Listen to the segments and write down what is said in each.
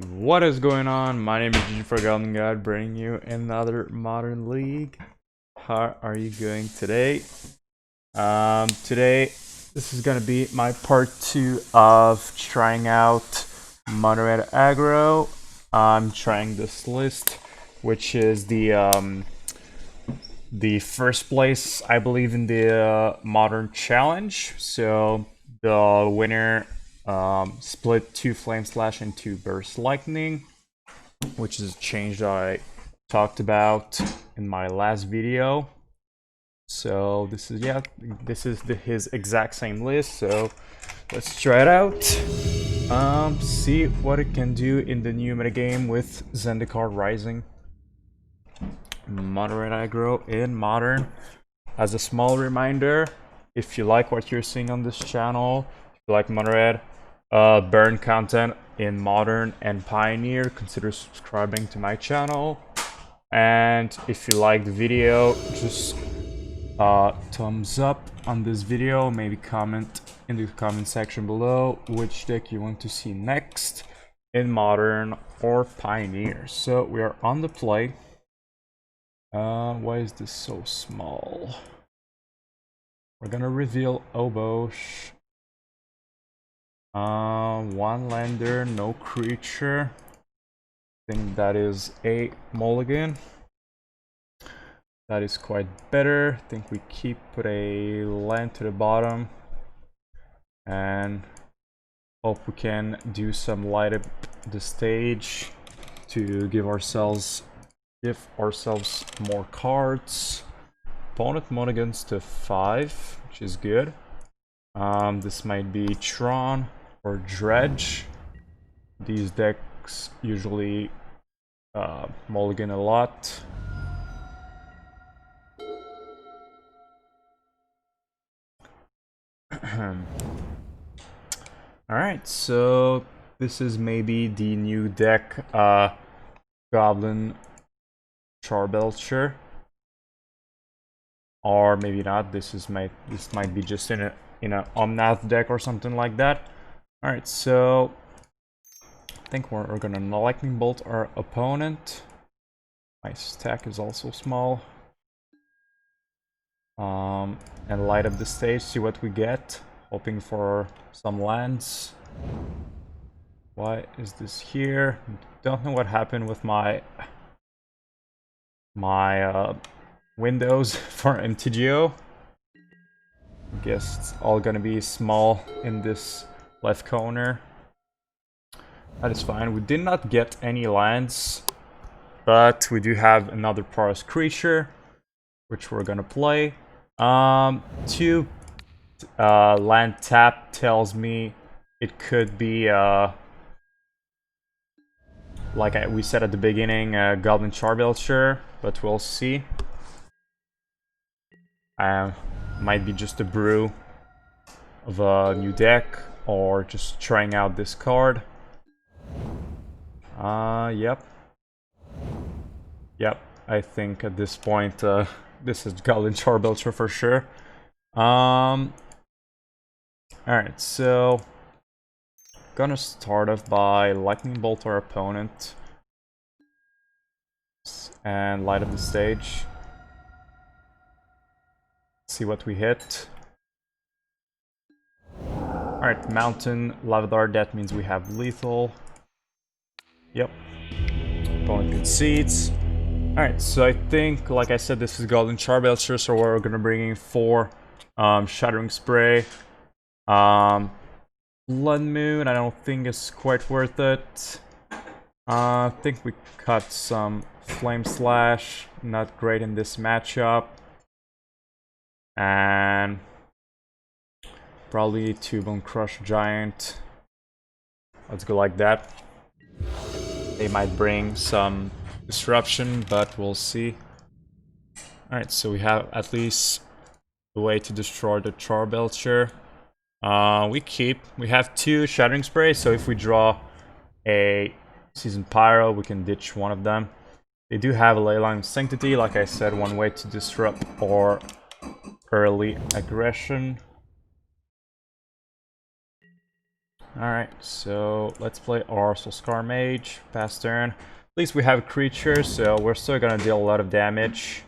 What is going on? My name is ggforgoblinguide, bringing you another modern league. How are you going today? Today this is gonna be my part 2 of trying out Mono-Red Aggro. I'm trying this list, which is the first place, I believe, in the modern challenge. So the winner split 2 Flame Slash and 2 Burst Lightning, which is a change that I talked about in my last video. So this is his exact same list. So let's try it out. See what it can do in the new metagame with Zendikar Rising. Mono-Red Aggro in Modern. As a small reminder, if you like what you're seeing on this channel, if you like Mono-Red burn content in Modern and Pioneer, consider subscribing to my channel. And if you like the video, just thumbs up on this video. Maybe comment in the comment section below which deck you want to see next in Modern or Pioneer. So we are on the play. Why is this so small? We're gonna reveal Obosh. One lander, no creature. I think that is a mulligan. That is quite better. I think we put a land to the bottom and hope we can do some light up the stage to give ourselves more cards. Opponent mulligans to 5, which is good. This might be Tron or Dredge. These decks usually mulligan a lot. Alright, so this is maybe the new deck, Goblin Charbelcher, or maybe not. This might be just in a Omnath deck or something like that. Alright, so I think we're gonna Lightning Bolt our opponent. My stack is also small. And light up the stage, see what we get. Hoping for some lands. Why is this here? Don't know what happened with my windows for mtgo. I guess it's all gonna be small in this left corner. That is fine. We did not get any lands, but we do have another porous creature, which we're gonna play. 2 land tap tells me it could be like we said at the beginning, Goblin Charbelcher, but we'll see. Might be just a brew of a new deck, or just trying out this card. Yep. I think at this point, this is Goblin Charbelcher for sure. Alright, so gonna start off by Lightning Bolt our opponent and light up the stage. See what we hit. Alright, Mountain Lavadar, that means we have lethal. Yep. Opponent concedes. Alright, so I think, like I said, this is Goblin Charbelcher, so we're gonna bring in 4 Shattering Spree. Blood Moon, I don't think is quite worth it. I think we cut some Flame Slash, not great in this matchup. And probably 2 Bonecrusher Giant. Let's go like that. They might bring some disruption, but we'll see. Alright, so we have at least a way to destroy the Charbelcher. We have 2 Shattering Spree, so if we draw a Seasoned Pyro, we can ditch one of them. They do have a Leyline of Sanctity, like I said, one way to disrupt or early aggression. Alright, so let's play our Soul-Scar Mage, pass turn. At least we have a creature, so we're still gonna deal a lot of damage.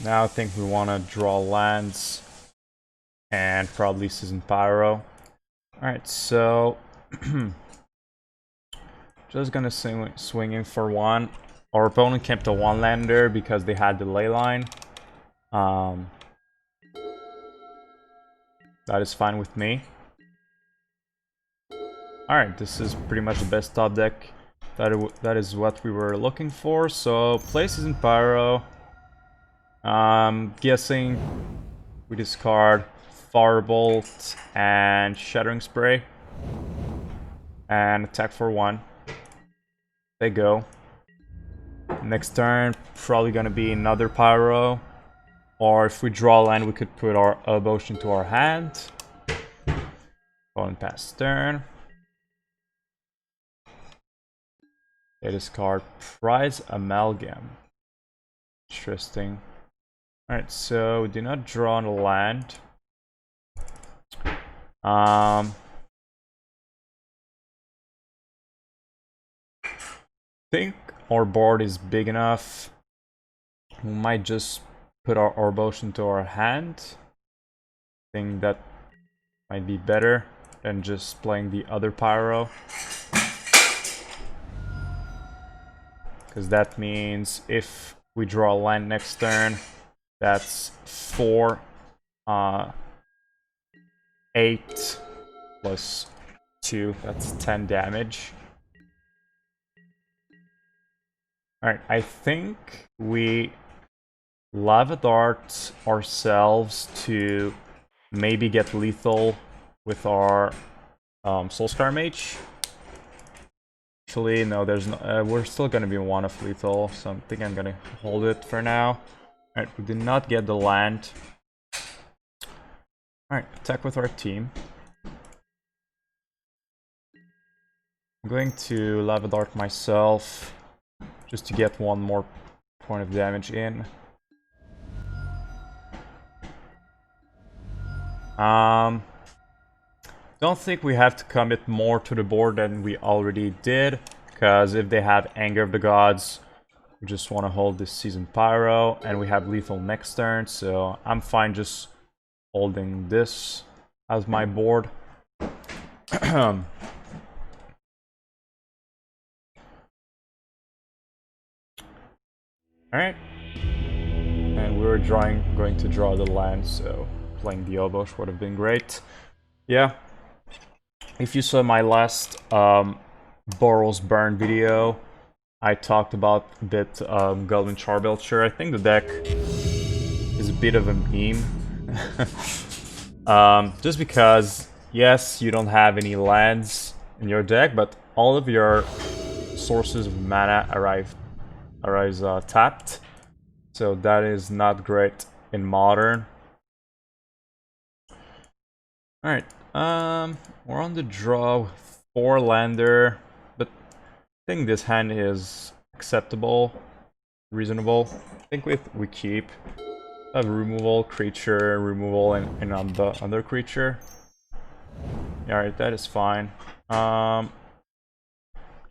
Now I think we want to draw lands and probably Seasoned Pyro. Alright, so just gonna swing in for one. Our opponent kept a one-lander because they had the ley line. That is fine with me. Alright, this is pretty much the best top deck. That is what we were looking for. So, play Seasoned Pyro. Guessing we discard Firebolt and Shattering Spree. And attack for one. They go. Next turn, probably gonna be another Pyro. Or if we draw land, we could put our Obosh into our hand. Go and pass turn. They discard Prize Amalgam. Interesting. Alright, so we do not draw on the land. I think our board is big enough. We might just put our Obosh into our hand. I think that might be better than just playing the other Pyro. Because that means if we draw a land next turn, that's 4, 8 plus 2, that's 10 damage. Alright, I think we Lava Dart ourselves to maybe get lethal with our Soul-Scar Mage. Actually, no, there's no, we're still gonna be one of lethal, so I think I'm gonna hold it for now. Alright, we did not get the land. Alright, attack with our team. I'm going to Lava Dart myself, just to get one more point of damage in. Don't think we have to commit more to the board than we already did, because if they have Anger of the Gods, we just want to hold this Seasoned Pyro, and we have lethal next turn, so I'm fine just holding this as my board. Alright. And we were going to draw the land, so playing the Obosh would have been great. Yeah. If you saw my last Boros Burn video, I talked about a bit Goblin Charbelcher. I think the deck is a bit of a meme. Just because, yes, you don't have any lands in your deck, but all of your sources of mana arise tapped. So that is not great in Modern. Alright, we're on the draw, 4-lander, but I think this hand is acceptable, reasonable. I think we keep a removal, creature, removal, and on the other creature. Alright, that is fine.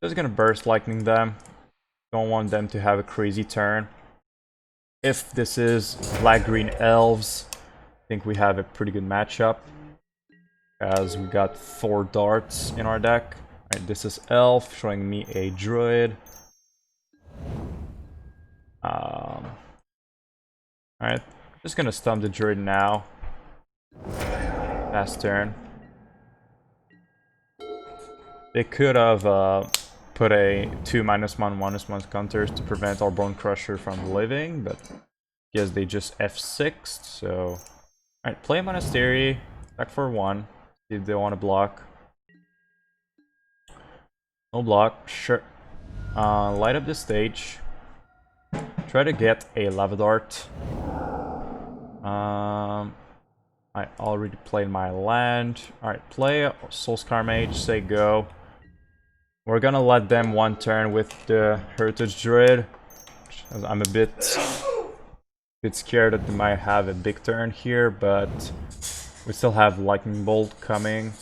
Just gonna Burst Lightning them. Don't want them to have a crazy turn. If this is Black-Green Elves, I think we have a pretty good matchup, as we got 4 darts in our deck. Alright, this is Elf, showing me a Druid. Alright, just gonna stump the Druid now. Last turn. They could have put a 2-1/-1 counters to prevent our Bonecrusher from living, but I guess they just F6'd, so... Alright, play Monastery, back for 1. See if they want to block. No block, sure. Light up the stage. Try to get a Lava Dart. I already played my land. Alright, play Soul-Scar Mage, say go. We're gonna let them one turn with the Heritage Druid. I'm a bit scared that we might have a big turn here, but we still have Lightning Bolt coming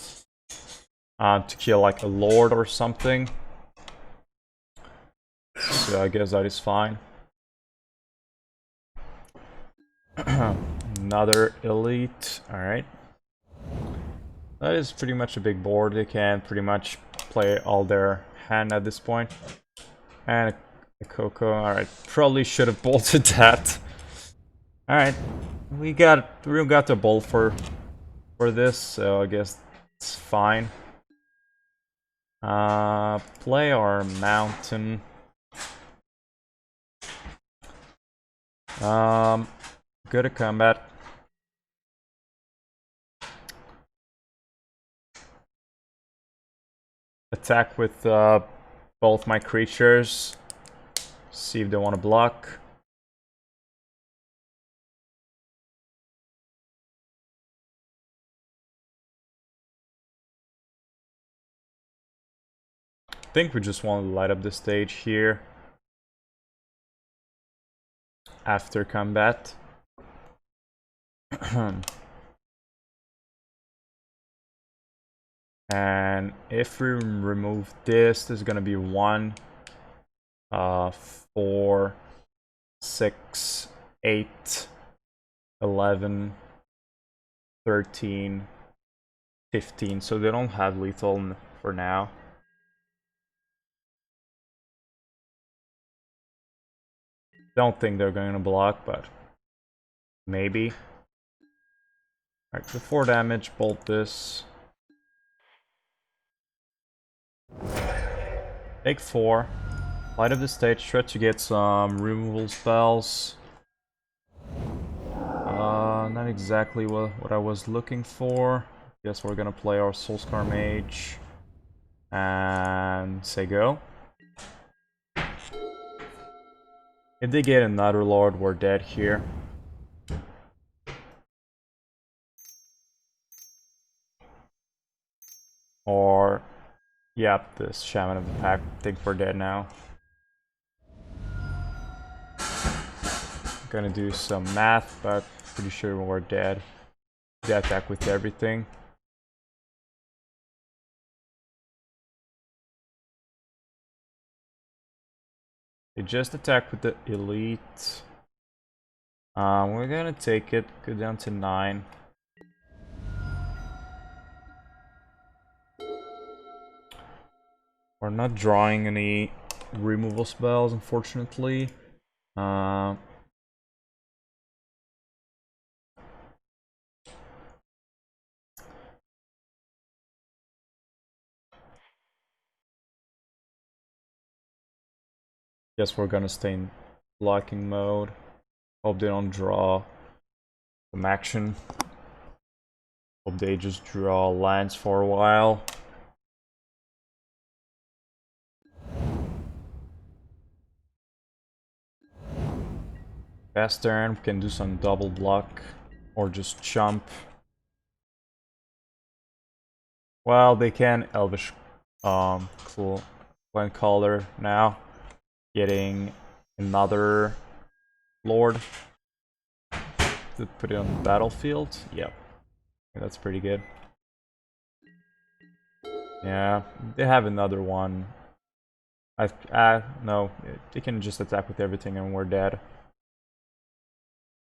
to kill like a Lord or something. So I guess that is fine. Another Elite. Alright. That is pretty much a big board. They can pretty much play all their hand at this point. And a Coco. Alright. Probably should have bolted that. Alright. We got the bolt for this, so I guess it's fine. Play our mountain. Good at combat. Attack with both my creatures. See if they want to block. I think we just want to light up the stage here after combat. And if we remove this, there's gonna be 1, 4, 6, 8, 11, 13, 15. So they don't have lethal for now. Don't think they're going to block, but maybe. Alright, for 4 damage, bolt this. Take 4. Light up the stage, try to get some removal spells. Not exactly what I was looking for. Guess we're gonna play our Soul-Scar Mage. And say go. If they get another Lord, we're dead here. Or, yep, this Shaman of the Pack. I think we're dead now. Gonna do some math, but pretty sure we're dead. They attack with everything. They just attack with the Elite. We're gonna take it, go down to 9. We're not drawing any removal spells, unfortunately. Guess we're gonna stay in blocking mode. Hope they don't draw some action. Hope they just draw lands for a while. Fast turn, we can do some double block or just jump. Well, they can Elvish cool Glen Caller now. Getting another Lord to put it on the battlefield. Yep. That's pretty good. Yeah, they have another one. No, they can just attack with everything and we're dead.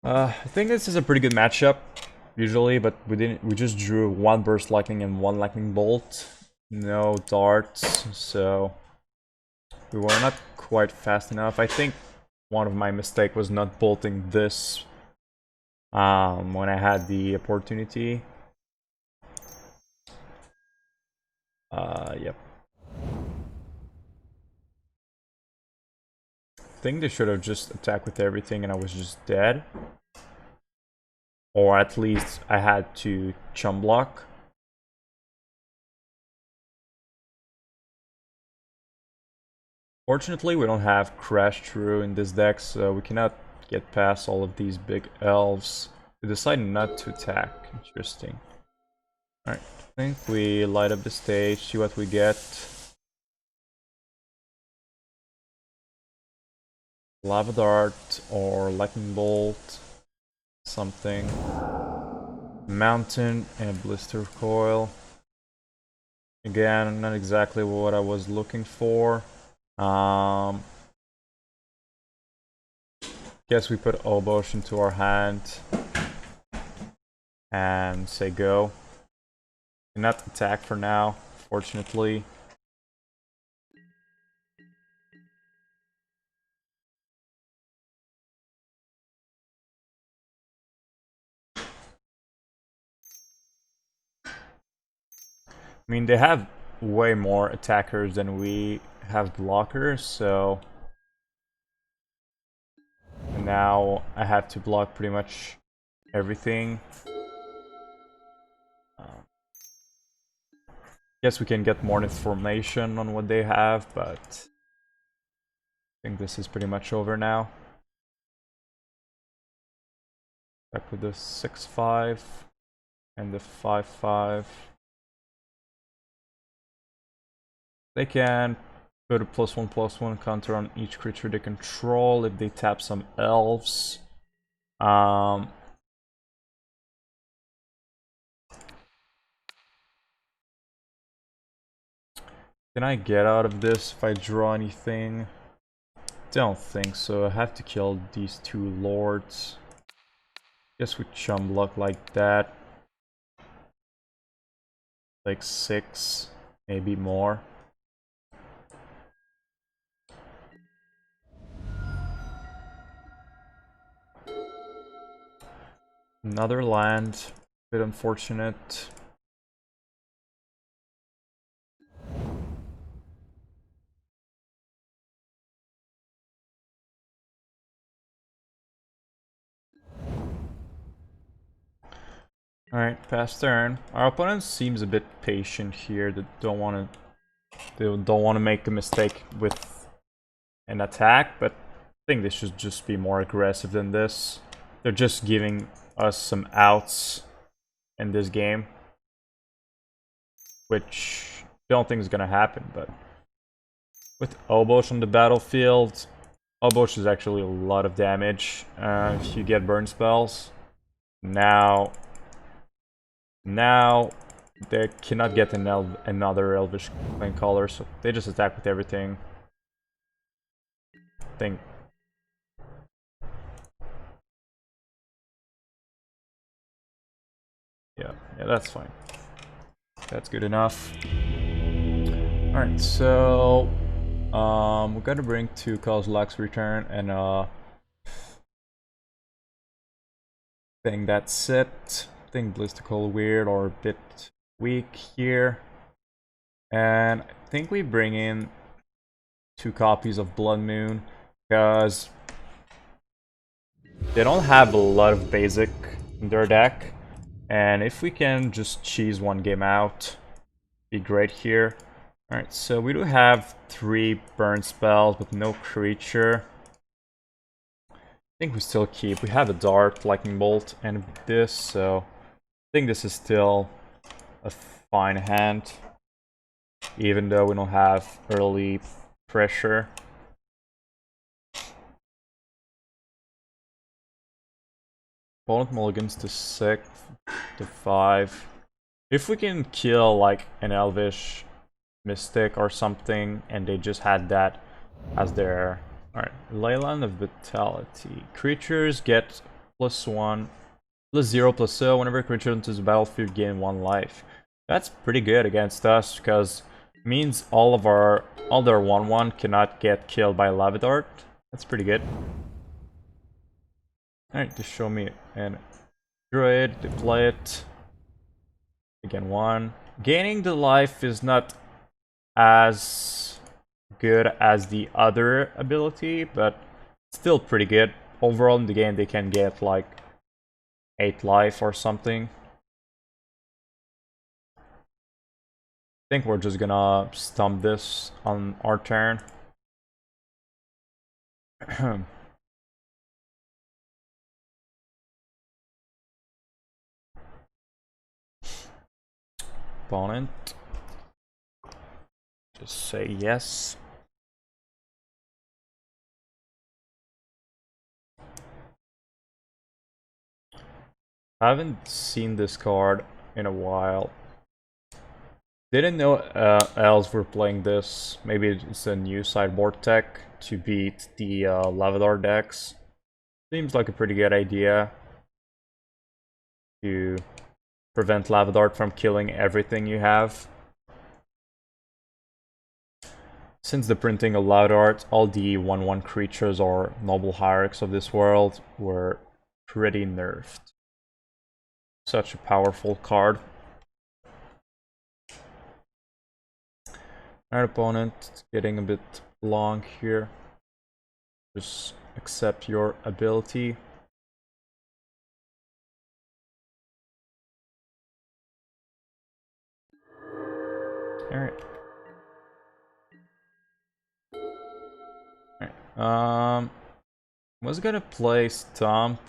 I think this is a pretty good matchup, usually, but we just drew 1 Burst Lightning and 1 Lightning Bolt. No darts, so we were not quite fast enough. I think one of my mistakes was not bolting this when I had the opportunity. Yep. I think they should have just attacked with everything and I was just dead. Or at least I had to chum block. Fortunately, we don't have Crash Through in this deck, so we cannot get past all of these big elves. We decided not to attack. Interesting. Alright, I think we light up the stage, see what we get. Lava Dart or Lightning Bolt, something. Mountain and Blistercoil. Again, not exactly what I was looking for. Guess we put Obosh into our hand and say go. Cannot attack for now, fortunately. I mean, they have way more attackers than we have blockers, so now I have to block pretty much everything. Guess we can get more information on what they have, but I think this is pretty much over now. Back with the 6-5 and the 5-5. They can put a +1/+1 counter on each creature they control if they tap some elves. Can I get out of this if I draw anything? Don't think so. I have to kill these two lords. Guess we chum block like that. Like 6, maybe more. Another land, bit unfortunate. Alright, pass turn. Our opponent seems a bit patient here. They don't want to make a mistake with an attack, but I think they should just be more aggressive than this. They're just giving us some outs in this game, which I don't think is gonna happen, but with Obosh on the battlefield, Obosh is actually a lot of damage if you get burn spells. Now they cannot get another Elvish Plain Color, so they just attack with everything. I think. Yeah, that's fine. That's good enough. Alright, so we're gonna bring 2 Kozilek's return, and I think that's it. I think Blistercoil Weird or a bit weak here. And I think we bring in 2 copies of Blood Moon, because they don't have a lot of basic in their deck. And if we can just cheese one game out, be great here. Alright, so we do have 3 burn spells, but no creature. I think we still keep. We have a Dart, Lightning Bolt, and this, so I think this is still a fine hand, even though we don't have early pressure. Opponent mulligans to 6, to 5. If we can kill like an Elvish Mystic or something, and they just had that as their... Alright, Leyland of Vitality. Creatures get +1, +0/+0 whenever a creature enters the battlefield, gain 1 life. That's pretty good against us, because it means all their 1/1 cannot get killed by Lava Dart. That's pretty good. Alright, just show me an Druid, deploy it. Again, 1. Gaining the life is not as good as the other ability, but still pretty good. Overall in the game they can get like 8 life or something. I think we're just gonna stump this on our turn. Opponent, just say yes. I haven't seen this card in a while. Didn't know elves were playing this. Maybe it's a new sideboard tech to beat the Lavadar decks. Seems like a pretty good idea to prevent Lavadar from killing everything you have. Since the printing of Lavadar, all the 1/1 creatures or noble hierarchs of this world were pretty nerfed. Such a powerful card. Our opponent getting a bit long here. Just accept your ability. Alright. Alright. Was gonna play Stomp.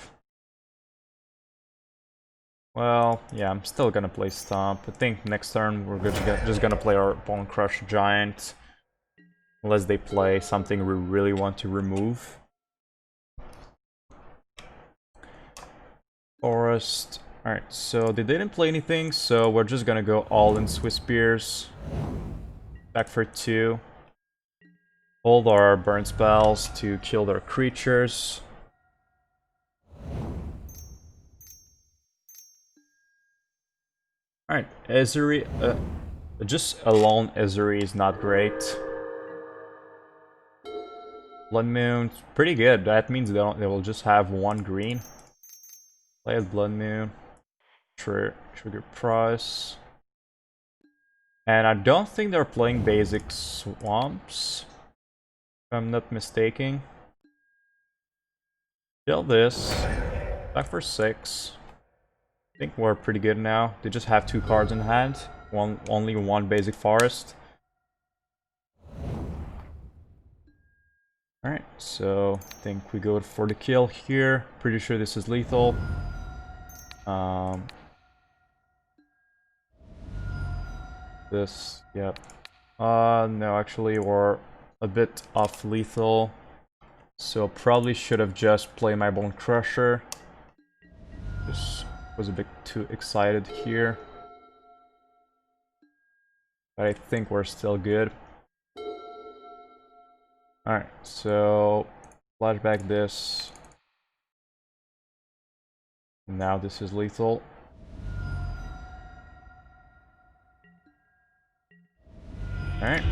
Well, yeah, I'm still gonna play Stomp. I think next turn we're just gonna play our Bonecrusher Giant. Unless they play something we really want to remove. Forest. Alright, so they didn't play anything, so we're just gonna go all in Swiftspears. Back for 2. Hold our burn spells to kill their creatures. Alright, Ezuri. Just alone Ezuri is not great. Blood Moon, pretty good. That means they will just have 1 green. Play as Blood Moon. Trigger Price. And I don't think they're playing basic swamps, if I'm not mistaken. Kill this. Back for 6. I think we're pretty good now. They just have 2 cards in hand. Only 1 basic forest. Alright, so I think we go for the kill here. Pretty sure this is lethal. This, yep. No, actually, we're a bit off lethal. So probably should have just played my Bonecrusher. Just was a bit too excited here. But I think we're still good. Alright, so flashback this. Now this is lethal. Alright,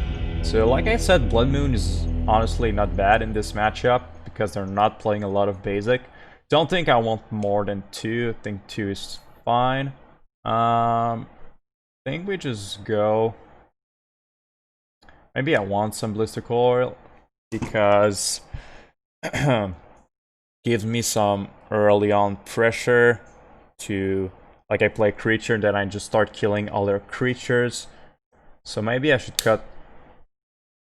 so like I said, Blood Moon is honestly not bad in this matchup because they're not playing a lot of basic. Don't think I want more than 2. I think 2 is fine. I think we just go. Maybe I want some Blistercoil because gives me some early on pressure to, like, I play a creature and then I just start killing other creatures. So maybe I should cut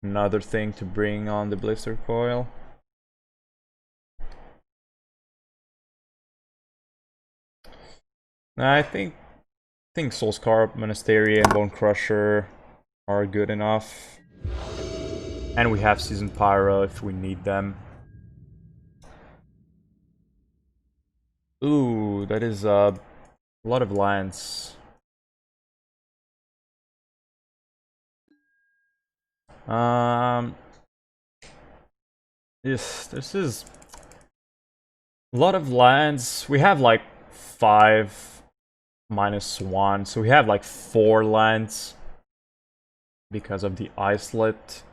another thing to bring on the Blistercoil. I think Soul-Scar, Monastery, and Bonecrusher are good enough. And we have Seasoned Pyro if we need them. Ooh, that is a lot of lands. This is a lot of lands. We have like 5 -1, so we have like 4 lands because of the Islet.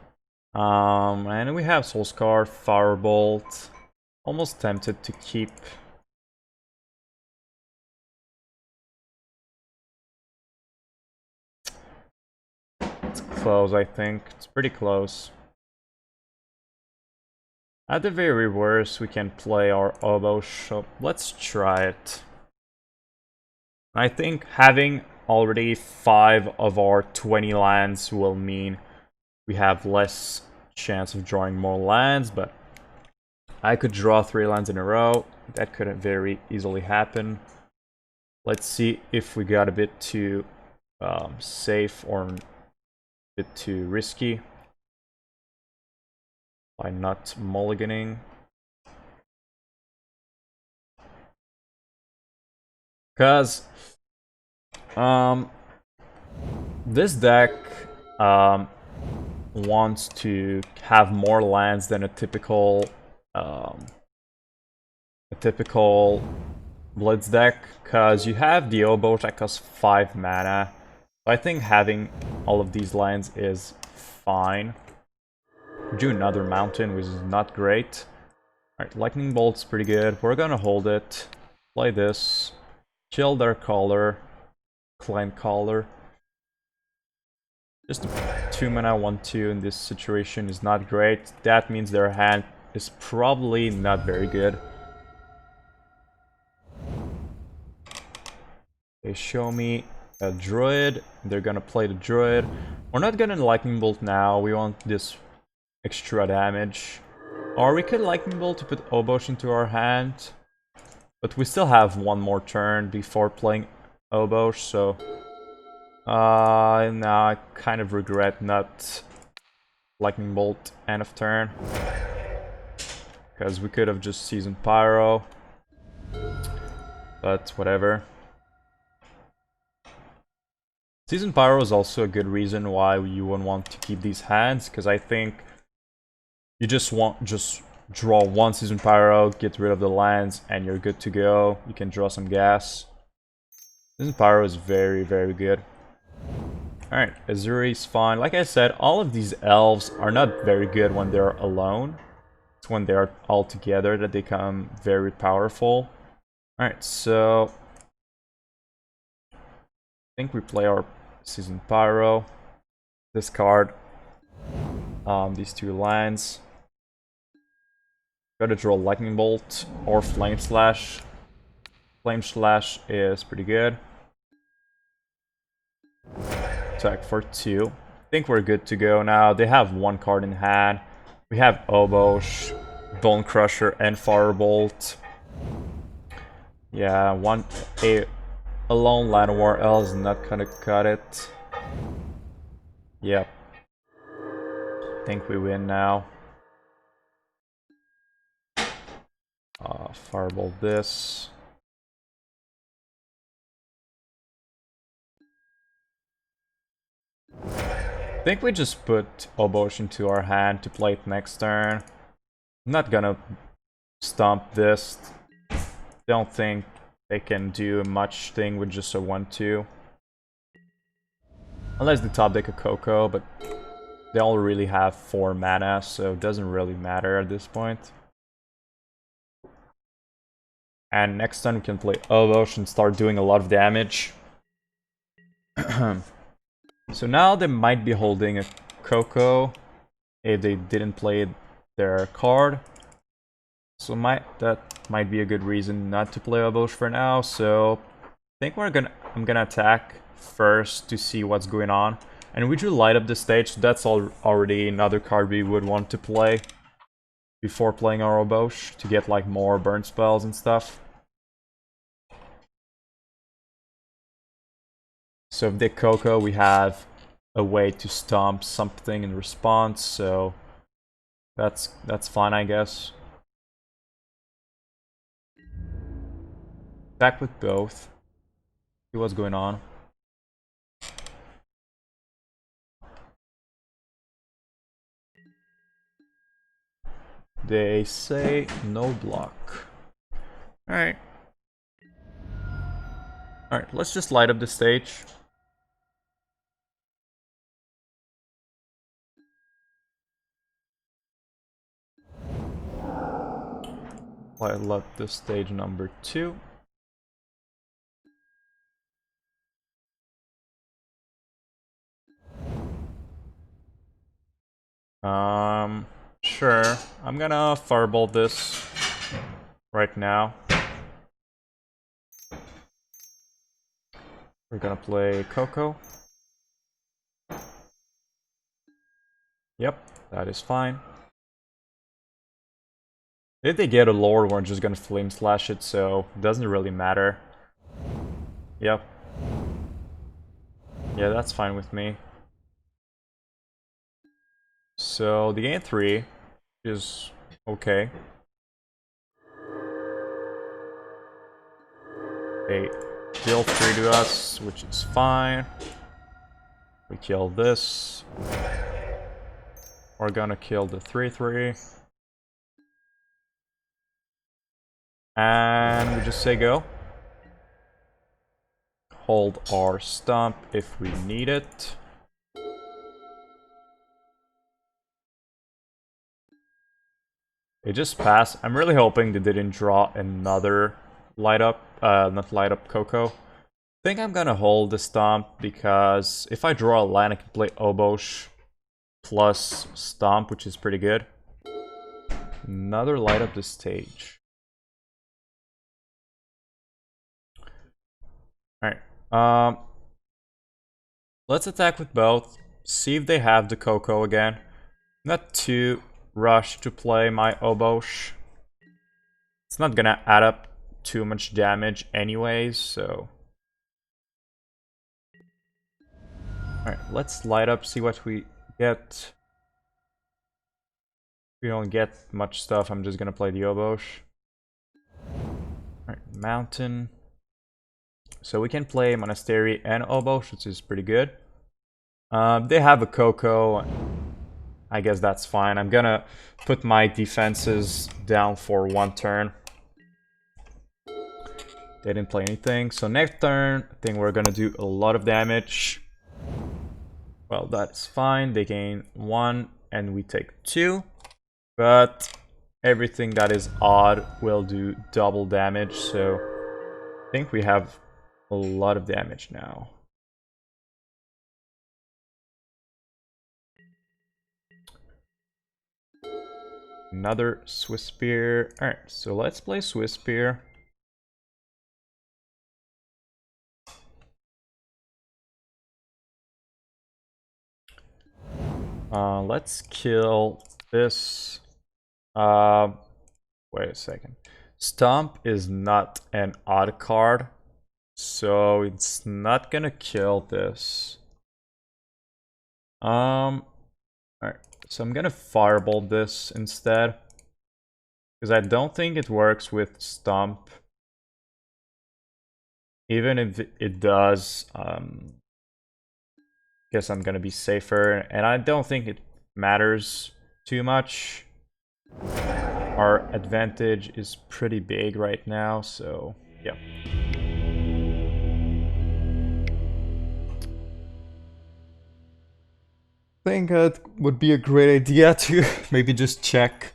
And we have Soul-Scar, Firebolt. Almost tempted to keep. It's close, I think. It's pretty close. At the very worst, we can play our Obosh, so let's try it. I think having already 5 of our 20 lands will mean we have less chance of drawing more lands, but I could draw 3 lands in a row. That could very easily happen. Let's see if we got a bit too safe or a bit too risky by not mulliganing. Because this deck wants to have more lands than a typical Blitz deck, because you have the Obosh that costs 5 mana. So I think having all of these lands is fine. Do another mountain, which is not great. Alright, Lightning Bolt's pretty good. We're gonna hold it. Play this. Chill their Caller. Client Caller. Just a 2 mana 1/2 in this situation is not great. That means their hand is probably not very good. They show me a Druid. They're gonna play the Druid. We're not gonna Lightning Bolt now. We want this extra damage. Or we could Lightning Bolt to put Obosh into our hand. But we still have one more turn before playing Obosh, so... now I kind of regret not Lightning Bolt end of turn. Because we could have just Seasoned Pyro. But whatever. Seasoned Pyro is also a good reason why you wouldn't want to keep these hands, because I think you just draw one Seasoned Pyro, get rid of the lands, and you're good to go. You can draw some gas. Seasoned Pyro is very, very good. Alright, Azuri's fine. Like I said, all of these elves are not very good when they're alone. It's when they're all together that they become very powerful. Alright, so... I think we play our Seasoned Pyro. Discard these 2 lands. Gotta draw Lightning Bolt or Flame Slash. Flame Slash is pretty good. Attack for 2. I think we're good to go now. They have 1 card in hand. We have Obosh, Bonecrusher, and Firebolt. Yeah, a lone Land War L is not gonna cut it. Yep. I think we win now. Firebolt this. I think we just put Obosh into our hand to play it next turn. I'm not gonna stomp this. Don't think they can do much thing with just a 1/2. Unless they top deck a Coco, but they all really have 4 mana, so it doesn't really matter at this point. And next turn we can play Obosh and start doing a lot of damage. So now they might be holding a Coco if they didn't play their card. So that might be a good reason not to play Obosh for now. So I think I'm gonna attack first to see what's going on. And we drew Light Up the Stage, so that's already another card we would want to play before playing our Obosh to get like more burn spells and stuff. So if they Coco, we have a way to stomp something in response, so that's fine, I guess. Back with both. See what's going on. They say no block. Alright. Alright, let's just light up the stage. Light up the stage number 2. Sure. I'm gonna Firebolt this right now. We're gonna play Coco. Yep, that is fine. If they get a lore, we're just gonna Flame Slash it, so it doesn't really matter. Yep. Yeah, that's fine with me. So the game 3 is okay. Okay, deal 3 to us, which is fine. We kill this. We're gonna kill the 3/3. And we just say go. Hold our stump if we need it. It just passed. I'm really hoping they didn't draw another light up, not light up Coco. I think I'm gonna hold the stomp because if I draw a land, I can play Obosh plus stomp, which is pretty good. Another light up the stage. Alright. Let's attack with both. See if they have the Coco again. Not too rushed to play my Obosh. It's not gonna add up too much damage anyways, so... Alright, let's light up, see what we get. If we don't get much stuff, I'm just gonna play the Obosh. Alright, Mountain. So we can play Monastery and Obosh, which is pretty good. They have a Coco. I guess that's fine. I'm gonna put my defenses down for 1 turn. They didn't play anything. So next turn, I think we're gonna do a lot of damage. Well, that's fine. They gain 1 and we take 2. But everything that is odd will do double damage. So I think we have a lot of damage now. Another Swiftspear. Alright, so let's play Swiftspear. Let's kill this. Wait a second. Stomp is not an odd card, so it's not gonna kill this. Alright, so I'm gonna Firebolt this instead, because I don't think it works with Stomp. Even if it does, guess I'm gonna be safer, and I don't think it matters too much. Our advantage is pretty big right now, so yeah. I think it would be a great idea to maybe just check.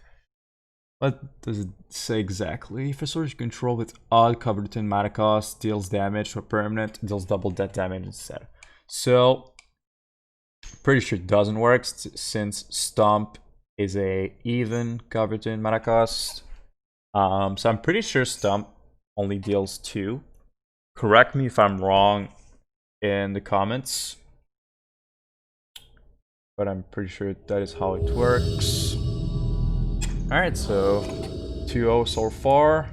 What does it say exactly? If a source you control with odd covered in mana cost deals damage or permanent, deals double that damage instead. So, pretty sure it doesn't work since Stomp is a even covered in mana cost. So I'm pretty sure Stomp only deals 2. Correct me if I'm wrong in the comments. But I'm pretty sure that is how it works. Alright, so 2-0 so far.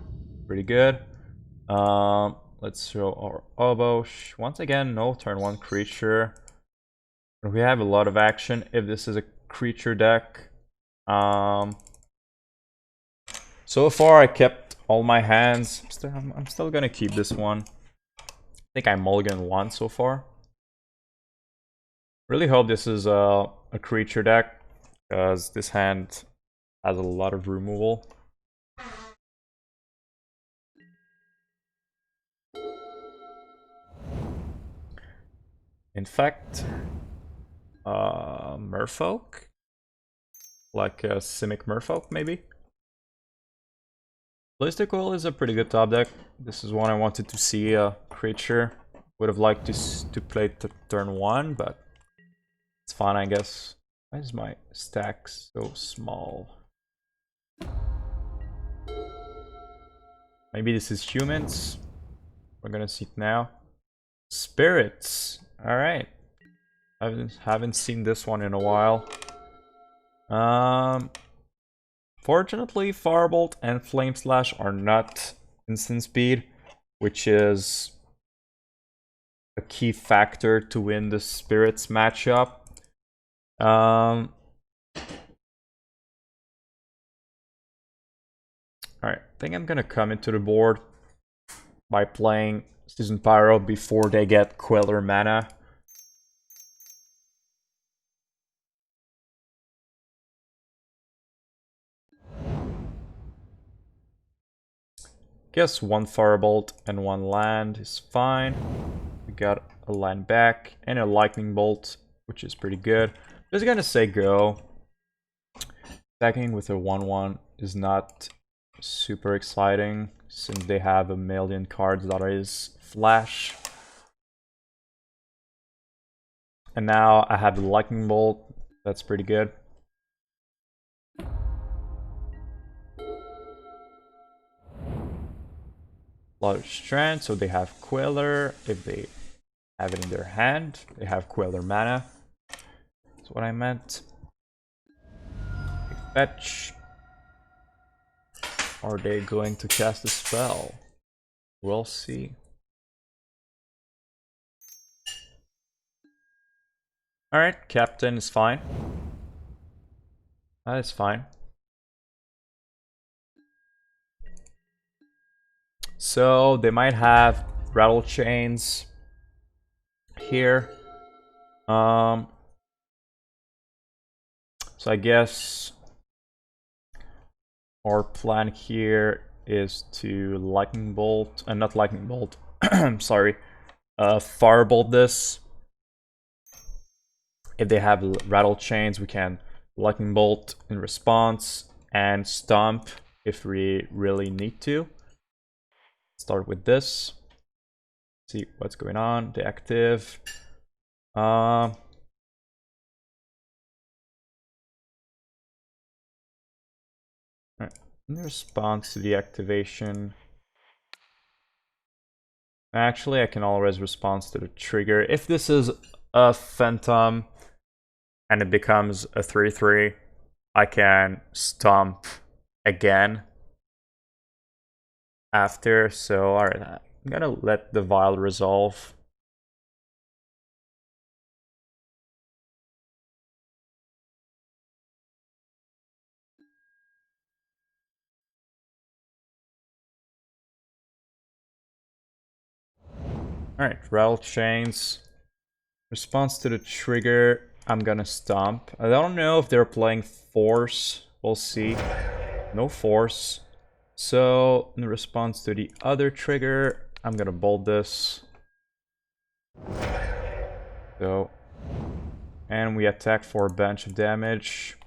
Pretty good. Let's show our Obosh. Once again, no turn 1 creature. We have a lot of action if this is a creature deck. So far I kept all my hands. I'm still gonna keep this one. I think I mulligan 1 so far. Really hope this is a creature deck, because this hand has a lot of removal. In fact, Merfolk? Like a Simic Merfolk, maybe? Blistercoil is a pretty good top deck. This is one I wanted to see a creature. Would have liked to play turn 1, but it's fine, I guess. Why is my stack so small? Maybe this is humans. We're gonna see it now. Spirits. Alright. Haven't seen this one in a while. Fortunately, Firebolt and Flame Slash are not instant speed, which is a key factor to win the Spirits matchup. Alright, I think I'm gonna come into the board. by playing Seasoned Pyro before they get Queller mana. Guess one Firebolt and one land is fine. We got a land back and a Lightning Bolt, which is pretty good. Just gonna say go. Attacking with a 1/1 is not super exciting since they have a million cards that is flash. And now I have the Lightning Bolt. That's pretty good. A lot of strength, so they have Queller. If they have it in their hand, they have Queller mana. That's what I meant. They fetch. Are they going to cast a spell? We'll see. Alright, Captain is fine. That is fine. So they might have rattle chains here. So I guess our plan here is to Lightning Bolt, not Lightning Bolt, sorry, Firebolt this. If they have rattle chains, we can Lightning Bolt in response and Stomp if we really need to. Start with this. See what's going on. The active. Right. In response to the activation. Actually, I can always respond to the trigger. If this is a Phantom and it becomes a 3/3, I can Stomp again after. So, alright, I'm gonna let the Vial resolve. Alright, Rattle Chains. Response to the trigger, I'm gonna Stomp. I don't know if they're playing Force. We'll see. No Force. So, in response to the other trigger, I'm gonna bolt this. So, and we attack for a bunch of damage.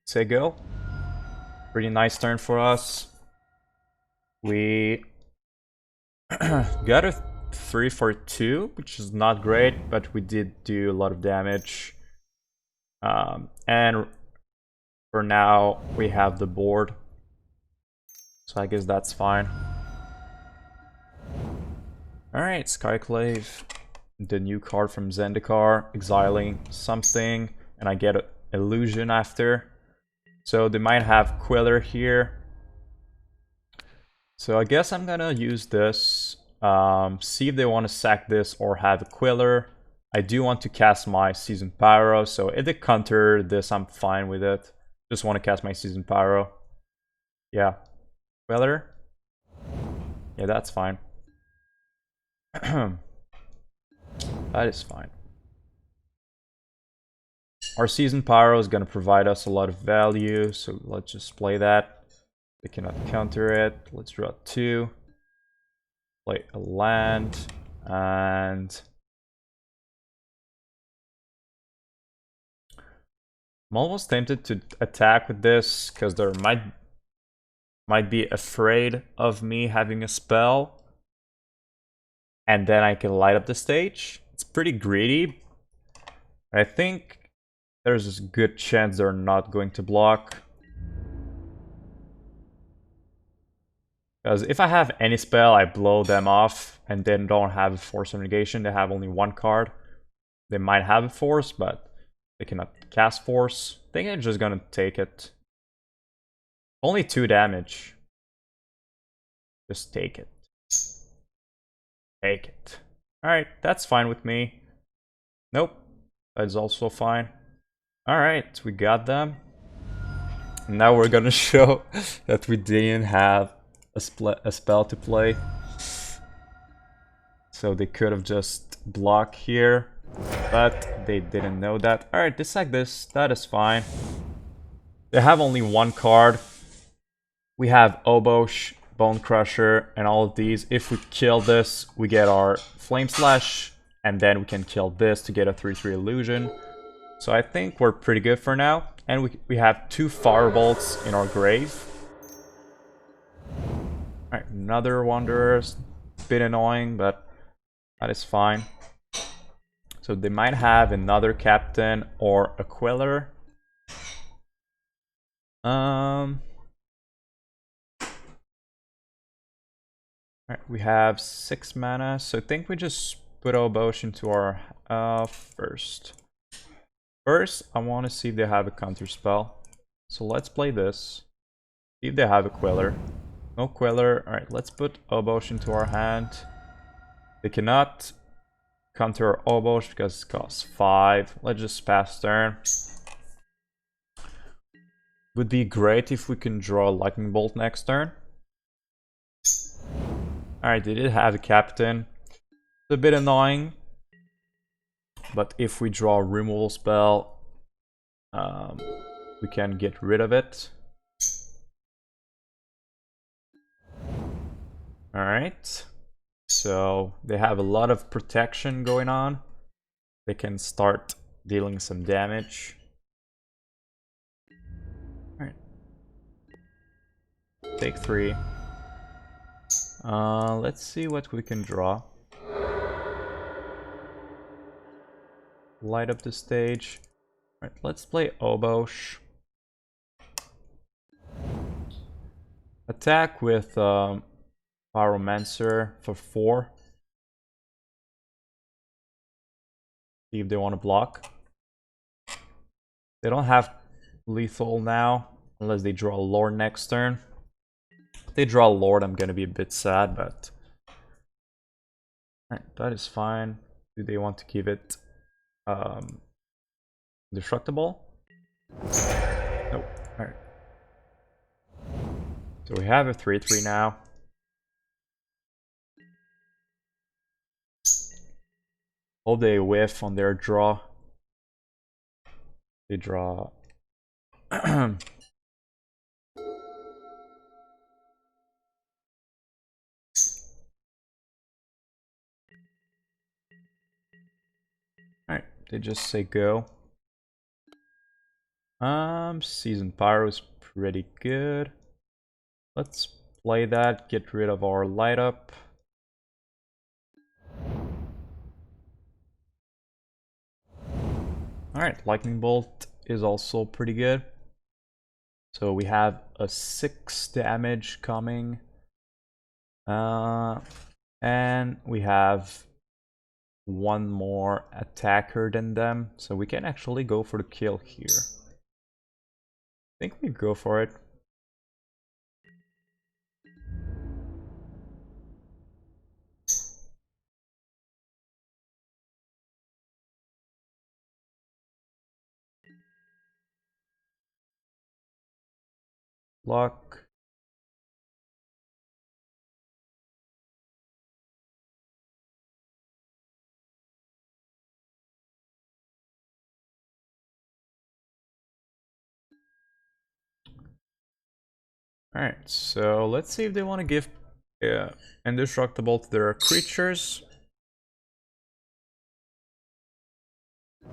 Say go. Pretty nice turn for us. We got a 3 for 2, which is not great, but we did do a lot of damage. And for now, we have the board. So I guess that's fine. Alright, Skyclave. The new card from Zendikar, exiling something, and I get an illusion after. So they might have Queller here. So I guess I'm gonna use this. See if they want to sack this or have a Queller. I do want to cast my Seasoned Pyro, so if they counter this, I'm fine with it. Just want to cast my Seasoned Pyro. Yeah. Queller? Yeah, that's fine. That is fine. Our Seasoned Pyro is going to provide us a lot of value, so let's just play that. They cannot counter it. Let's draw 2. Play a land, and I'm almost tempted to attack with this, because there might be afraid of me having a spell. And then I can light up the stage. It's pretty greedy. I think there's a good chance they're not going to block. Because if I have any spell, I blow them off and then don't have a Force of Negation. They have only one card. They might have a Force, but they cannot cast Force. I think I'm just gonna take it. Only 2 damage. Just take it. Take it. Alright, that's fine with me. Nope. That's also fine. Alright, we got them. Now we're gonna show that we didn't have a spell to play. So they could have just blocked here, but they didn't know that. Alright, they sack this. That is fine. They have only one card. We have Obosh, Bonecrusher, and all of these. If we kill this, we get our Flame Slash, and then we can kill this to get a 3/3 illusion. So I think we're pretty good for now. And we have 2 Firebolts in our grave. Alright, another Wanderer's. Bit annoying, but that is fine. So they might have another Captain or a Queller. Alright, we have 6 mana, so I think we just put Obosh into our first. First, I want to see if they have a counter spell. So let's play this. See if they have a Queller. No Queller. Alright, let's put Obosh into our hand. They cannot counter Obosh because it costs 5. Let's just pass turn. Would be great if we can draw a Lightning Bolt next turn. Alright, they did have a Captain. It's a bit annoying. But if we draw a removal spell, we can get rid of it. Alright. So they have a lot of protection going on. They can start dealing some damage. Alright. Take 3. Let's see what we can draw. Light up the stage. Alright, let's play Obosh. Attack with Pyromancer for 4. See if they want to block. They don't have lethal now, unless they draw a Lord next turn. If they draw a Lord, I'm gonna be a bit sad, but... Alright, that is fine. Do they want to keep it destructible? Nope. Alright. So we have a 3/3 now. Hope they whiff on their draw. They draw. Alright, they just say go. Seasoned Pyro is pretty good. Let's play that, get rid of our light up. Alright, Lightning Bolt is also pretty good. So we have a 6 damage coming. And we have one more attacker than them. So we can actually go for the kill here. I think we go for it. Block. Alright, so let's see if they want to give indestructible to their creatures.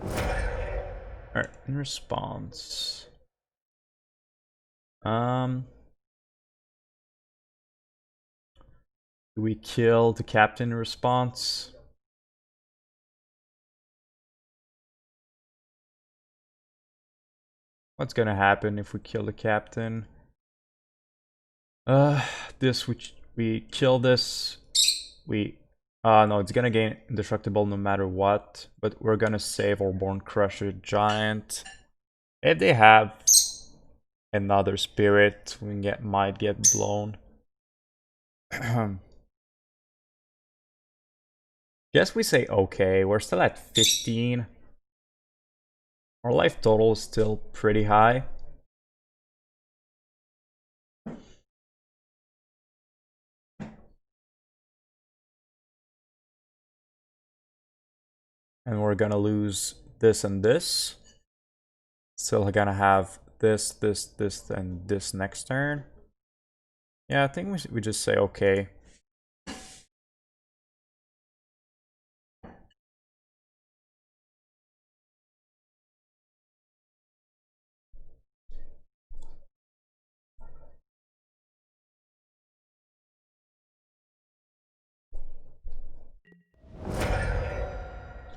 Alright, in response. Do we kill the captain in response? What's gonna happen if we kill the captain? This we kill this. No, it's gonna gain indestructible no matter what. But we're gonna save our Bonecrusher Giant. If they have another spirit, we might get blown. Guess we say okay. We're still at 15. Our life total is still pretty high. And we're gonna lose this and this. Still gonna have this, and this next turn. Yeah, I think we just say okay.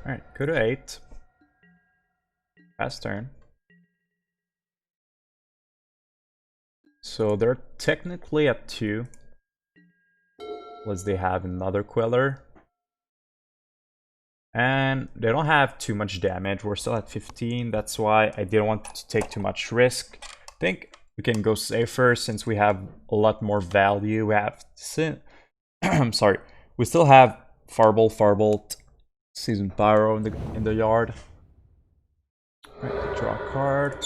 Alright, go to 8. Pass turn. So they're technically at 2. Unless they have another Queller. And they don't have too much damage. We're still at 15. That's why I didn't want to take too much risk. I think we can go safer since we have a lot more value. We have... I'm sorry. We still have Firebolt, Seasoned Pyro in the yard. Right, draw a card.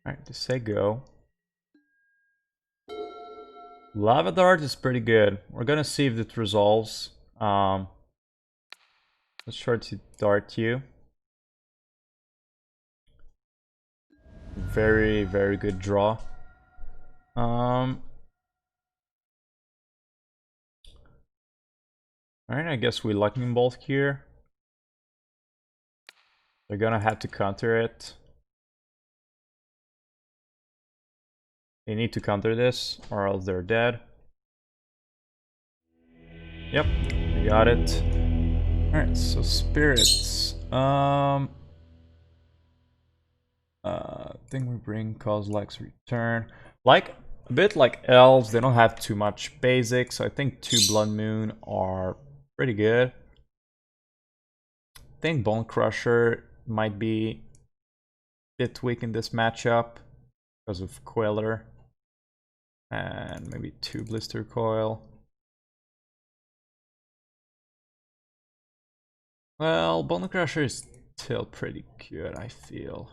Alright, to say go. Lava Dart is pretty good. We're gonna see if it resolves. Let's try to dart you. Very, very good draw. Alright, I guess we Lightning Bolt here. They're gonna have to counter it. They need to counter this, or else they're dead. Yep, I got it. Alright, so spirits. I think we bring Kozilek's Return. Like, a bit like elves, they don't have too much basics, so I think 2 Blood Moon are pretty good. I think Bonecrusher might be a bit weak in this matchup because of Queller. And maybe 2 Blistercoil. Well, Bonecrusher is still pretty good, I feel.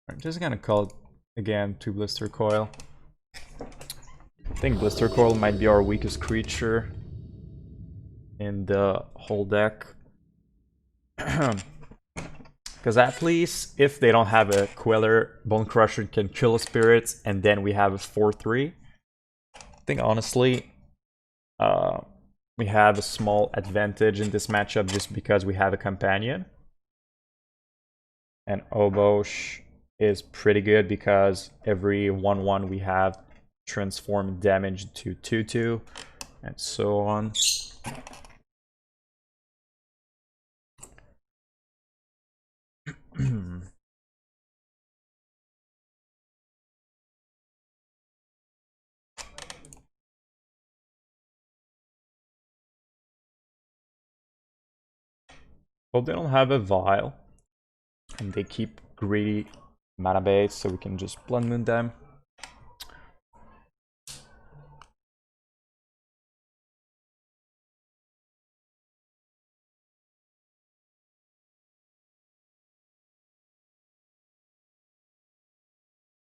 I'm just gonna call it again 2 Blistercoil. I think Blistercoil might be our weakest creature in the whole deck. Because at least if they don't have a Queller, Bonecrusher can kill spirits, and then we have a 4-3. I think honestly, we have a small advantage in this matchup just because we have a companion. And Obosh is pretty good because every 1-1 we have transform damage to 2-2 and so on. Well, they don't have a vial, and they keep greedy mana base, so we can just Blood Moon them.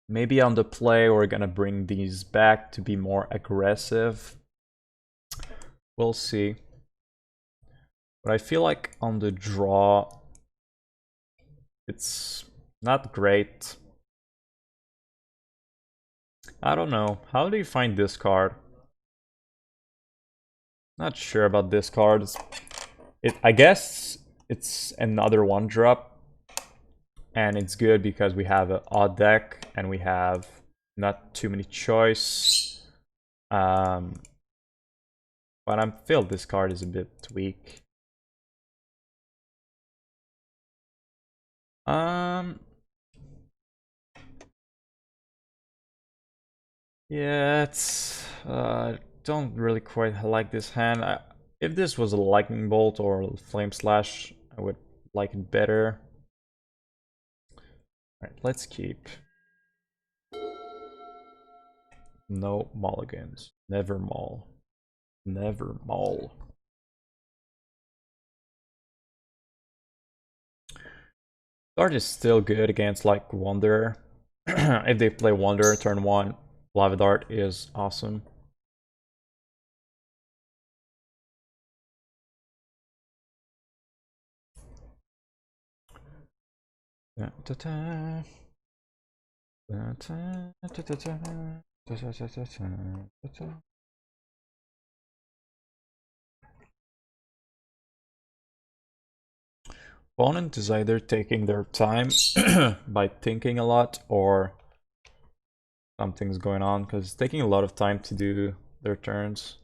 Maybe on the play we're gonna bring these back to be more aggressive. We'll see. But I feel like on the draw, it's not great. I don't know. How do you find this card? Not sure about this card. I guess it's another 1-drop. And it's good because we have an odd deck and we have not too many choice. But I feel this card is a bit weak. Yeah, it's don't really quite like this hand. If this was a Lightning Bolt or Flame Slash, I would like it better. Alright, let's keep. No mulligans. Never maul. Never maul. Dart is still good against like Wanderer. If they play Wanderer turn 1, Lava Dart is awesome. Opponent is either taking their time by thinking a lot, or something's going on, because it's taking a lot of time to do their turns.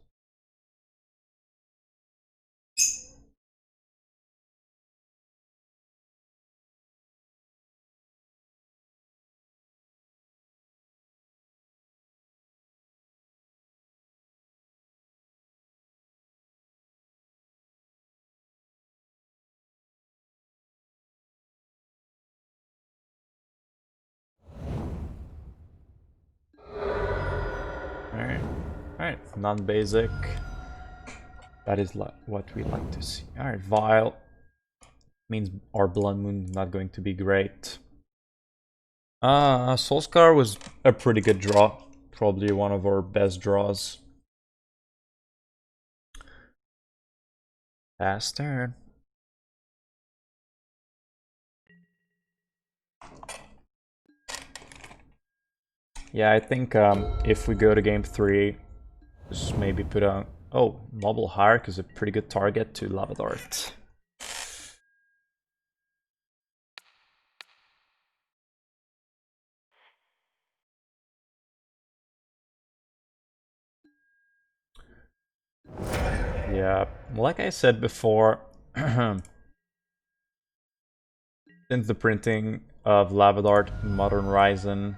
Alright, non-basic. That is what we like to see. Alright, Vile. Means our Blood Moon is not going to be great. Soul-Scar was a pretty good draw. Probably one of our best draws. Pass turn. Yeah, I think if we go to game 3, just maybe put on... Oh, Mobile Hierarch is a pretty good target to Lava Dart. Yeah, like I said before, since the printing of Lava Dart, Modern Horizon,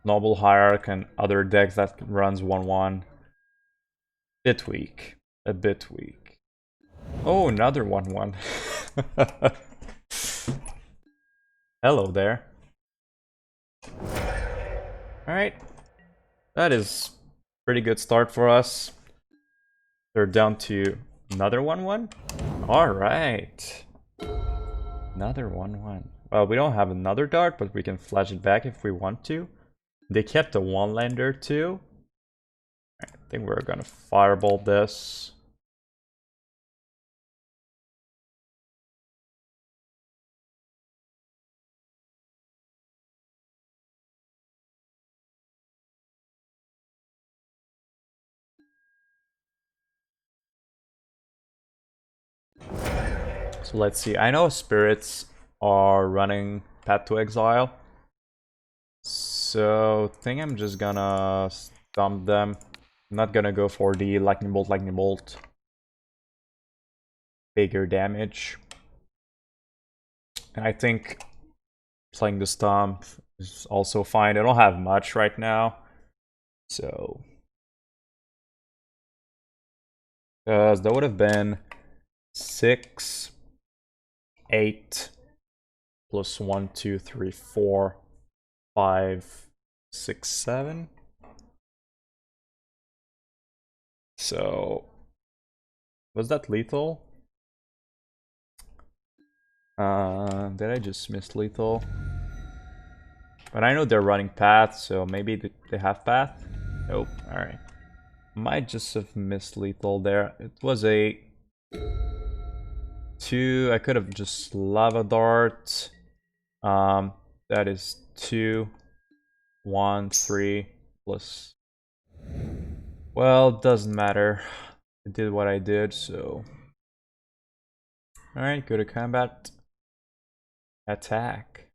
Noble Hierarch, and other decks that runs 1/1, bit weak. A bit weak. Oh, another 1/1. Hello there. Alright. That is pretty good start for us. They're down to another 1/1. Alright. Another 1/1. Well, we don't have another dart, but we can flash it back if we want to. They kept a 1-lander too. I think we're gonna Firebolt this. So let's see. I know spirits are running Path to Exile. So I think I'm just gonna stomp them. I'm not gonna go for the Lightning Bolt. Bigger damage. And I think playing the stomp is also fine. I don't have much right now. So because that would have been 6, 8, plus 1, 2, 3, 4, 5, 6, 7. So was that lethal? Did I just miss lethal? But I know they're running path, so maybe they have path? Nope, alright. Might just have missed lethal there. It was a 2. I could have just Lava Dart. That is 2, 1, 3, plus... Well, doesn't matter. I did what I did, so... Alright, go to combat. Attack.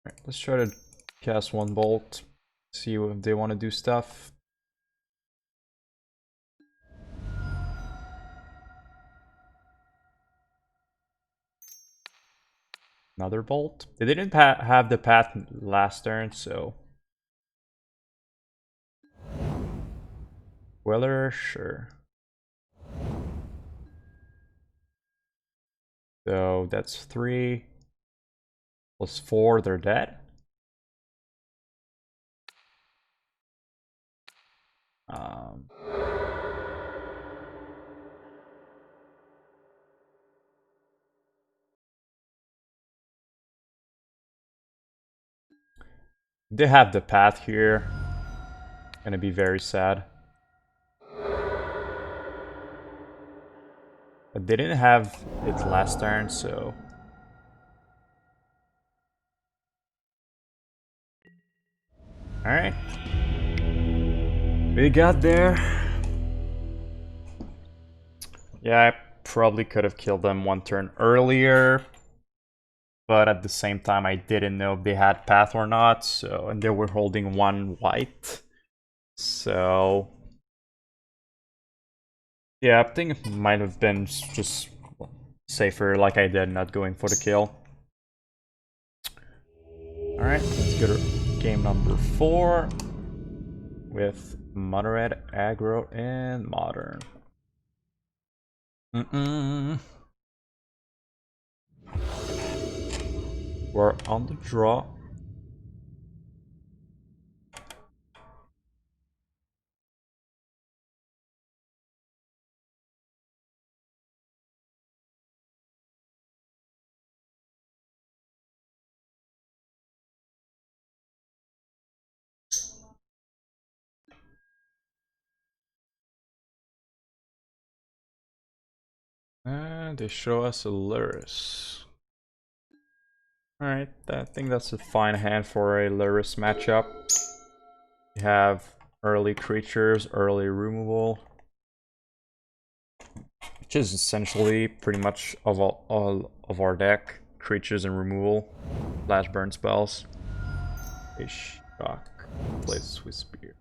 Alright, let's try to cast 1 bolt. See if they want to do stuff. Another bolt. They didn't have the path last turn, so... Weller, sure. So that's 3 plus 4, they're dead. Um, they have the path here. Gonna be very sad. But they didn't have it last turn, so... Alright. We got there. Yeah, I probably could have killed them one turn earlier. But at the same time, I didn't know if they had path or not. So, and they were holding one white. So... Yeah, I think it might have been just safer like I did, not going for the kill. Alright, let's go to game number 4 with Mono-Red Aggro and Modern. We're on the draw. And they show us a Lurrus. Alright, I think that's a fine hand for a Lurrus matchup. You have early creatures, early removal, which is essentially pretty much all of our deck. Creatures and removal, flash burn spells. A shock, plays Swiftspear.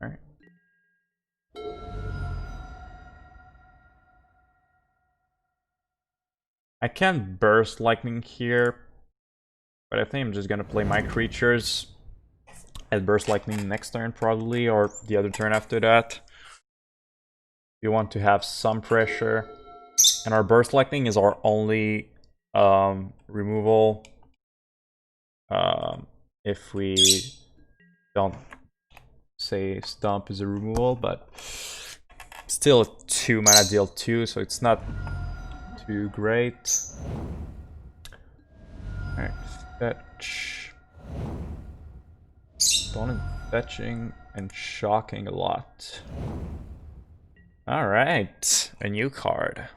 Alright. I can burst lightning here, but I think I'm just gonna play my creatures and burst lightning next turn probably, or the other turn after that. We want to have some pressure, and our burst lightning is our only removal. If we don't say stomp is a removal, but still a 2 mana deal 2, so it's not too great. Alright, fetch. Opponent fetching and shocking a lot. Alright, a new card.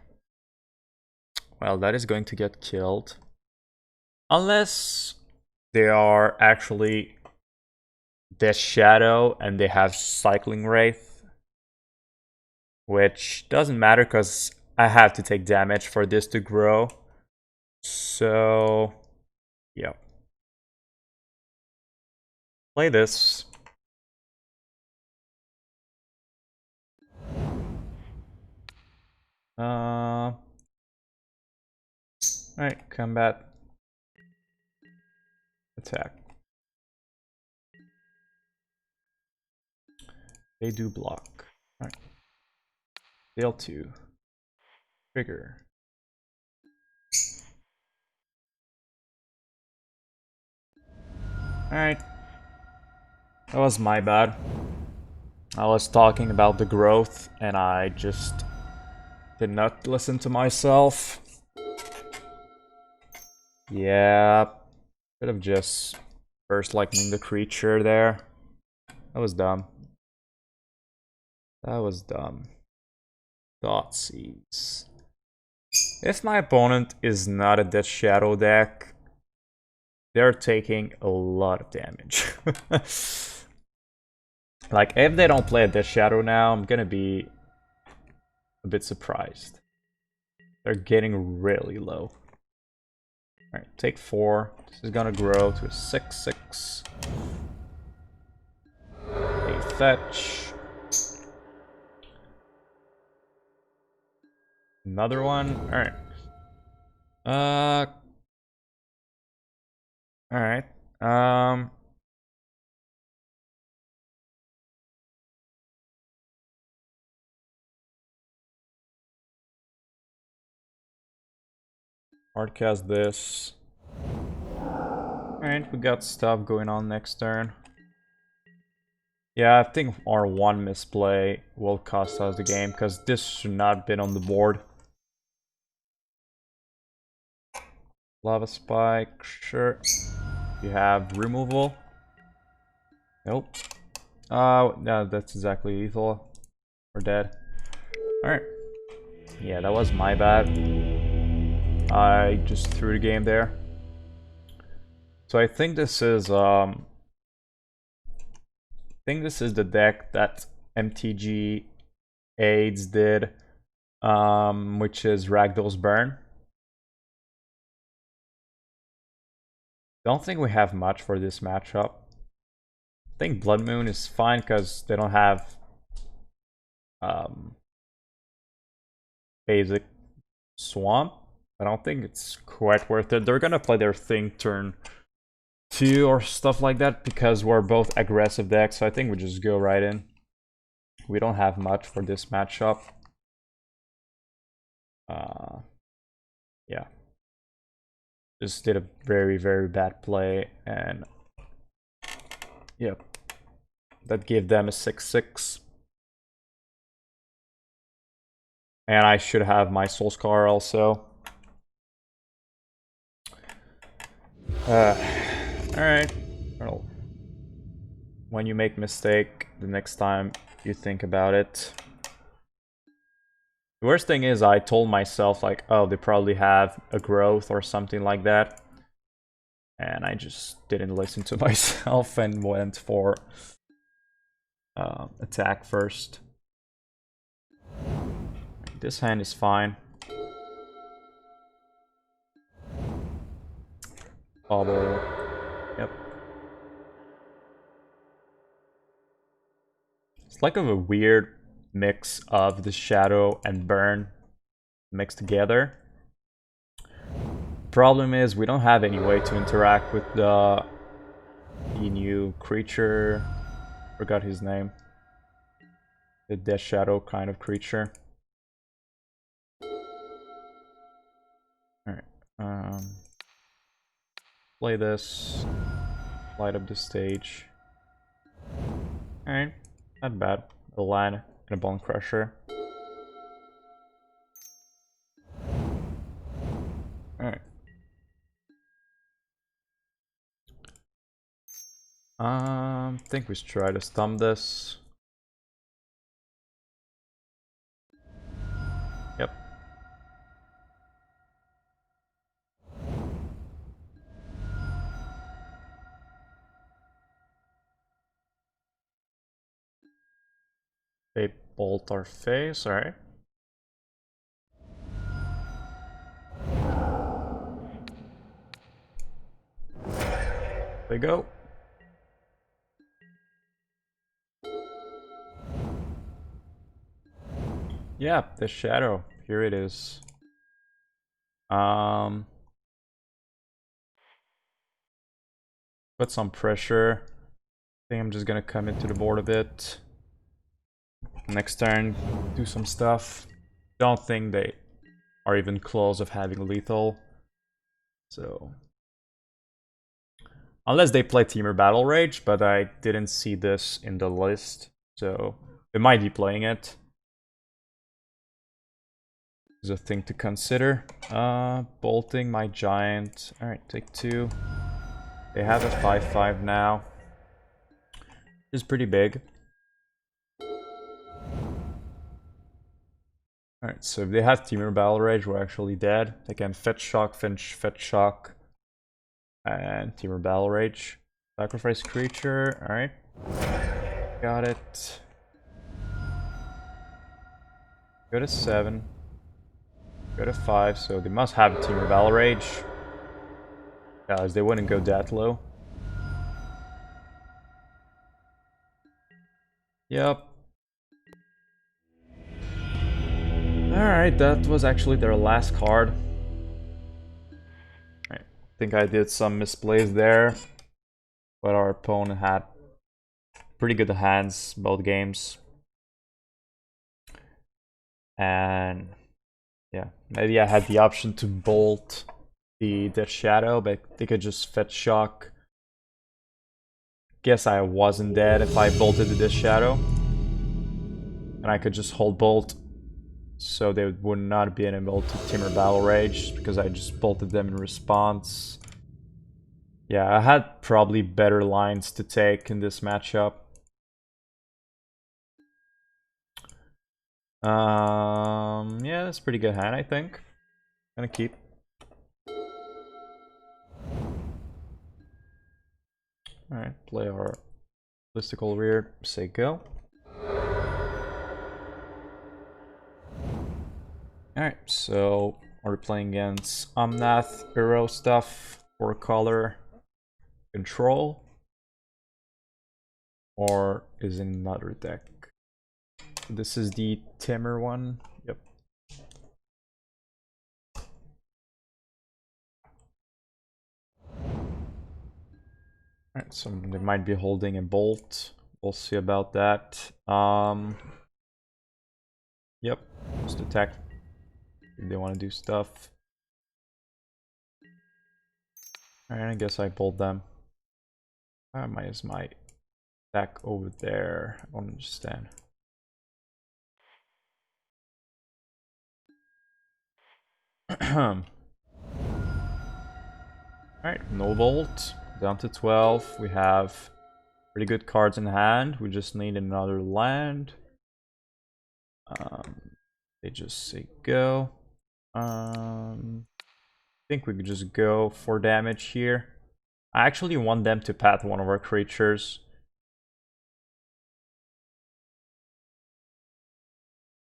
Well, that is going to get killed. Unless they are actually Death Shadow and they have Cycling Wraith. Which doesn't matter because I have to take damage for this to grow. So, yeah. Play this. Alright, combat. Attack. They do block. Alright. Deal 2. Trigger. Alright. That was my bad. I was talking about the growth and I just did not listen to myself. Yeah. Could have just burst lightning the creature there. That was dumb. That was dumb. Thoughtseize. If my opponent is not a Death Shadow deck, they're taking a lot of damage. Like, if they don't play a Death Shadow now, I'm gonna be a bit surprised. They're getting really low. Alright, take 4. This is gonna grow to a 6/6. A fetch. Another one. Alright. Alright. Hardcast this. Alright, we got stuff going on next turn. Yeah, I think our one misplay will cost us the game, because this should not have been on the board. Lava Spike, sure. You have removal. Nope. Oh, no, that's exactly lethal. We're dead. Alright. Yeah, that was my bad. I just threw the game there. So I think this is the deck that mtg AIDS did, which is Ragdoll's Burn. Don't think we have much for this matchup. I think Blood Moon is fine because they don't have basic Swamp. I don't think it's quite worth it. They're gonna play their thing turn 2 or stuff like that because we're both aggressive decks, so I think we just go right in. We don't have much for this matchup. Yeah. Just did a very, very bad play, and yep. That gave them a 6-6. And I should have my Soul-Scar also. Alright. Well, when you make mistake, the next time you think about it. The worst thing is I told myself like, oh, they probably have a growth or something like that. And I just didn't listen to myself and went for attack first. This hand is fine. Bubble. Yep. It's like a weird mix of the Shadow and Burn mixed together. Problem is we don't have any way to interact with the new creature. Forgot his name. The Death Shadow kind of creature. Alright. Play this. Light up the stage. Alright. Not bad. A land and a Bonecrusher. Alright. Think we should try to stump this. Yep. They bolt our face, alright. They go. Yeah, the Shadow. Here it is. Put some pressure. I think I'm just gonna come into the board a bit. Next turn, do some stuff. Don't think they are even close of having lethal. So unless they play Teamer Battle Rage, but I didn't see this in the list, so they might be playing it. Is a thing to consider. Bolting my Giant. Alright, take 2. They have a 5/5 now. It's pretty big. Alright, so if they have Teamer Battle Rage, we're actually dead. They can Fetch Shock, Fetch Shock, and Teamer Battle Rage. Sacrifice creature, alright. Got it. Go to 7. Go to 5, so they must have Teamer Battle Rage. Guys, they wouldn't go that low. Yep. Alright, that was actually their last card. I think I did some misplays there, but our opponent had pretty good hands both games. And yeah, maybe I had the option to bolt the Death Shadow, but they could just Fetch Shock guess I wasn't dead if I bolted this shadow. And I could just hold bolt. So they would not be able to Timber Battle Rage because I just bolted them in response. Yeah, I had probably better lines to take in this matchup. Yeah, that's a pretty good hand, I think. Gonna keep. Alright, play our Blistercoil Weird, say go. Alright, so are we playing against Omnath, Hero stuff, 4-color control? Or is it another deck? This is the Timber one. Yep. Alright, so they might be holding a bolt. We'll see about that. Yep, just attack if they want to do stuff. Alright, I guess I bolt them. I might use my attack over there. I don't understand. Alright, no bolt. Down to 12. We have pretty good cards in hand. We just need another land. They just say go. I think we could just go for damage here. I actually want them to path one of our creatures.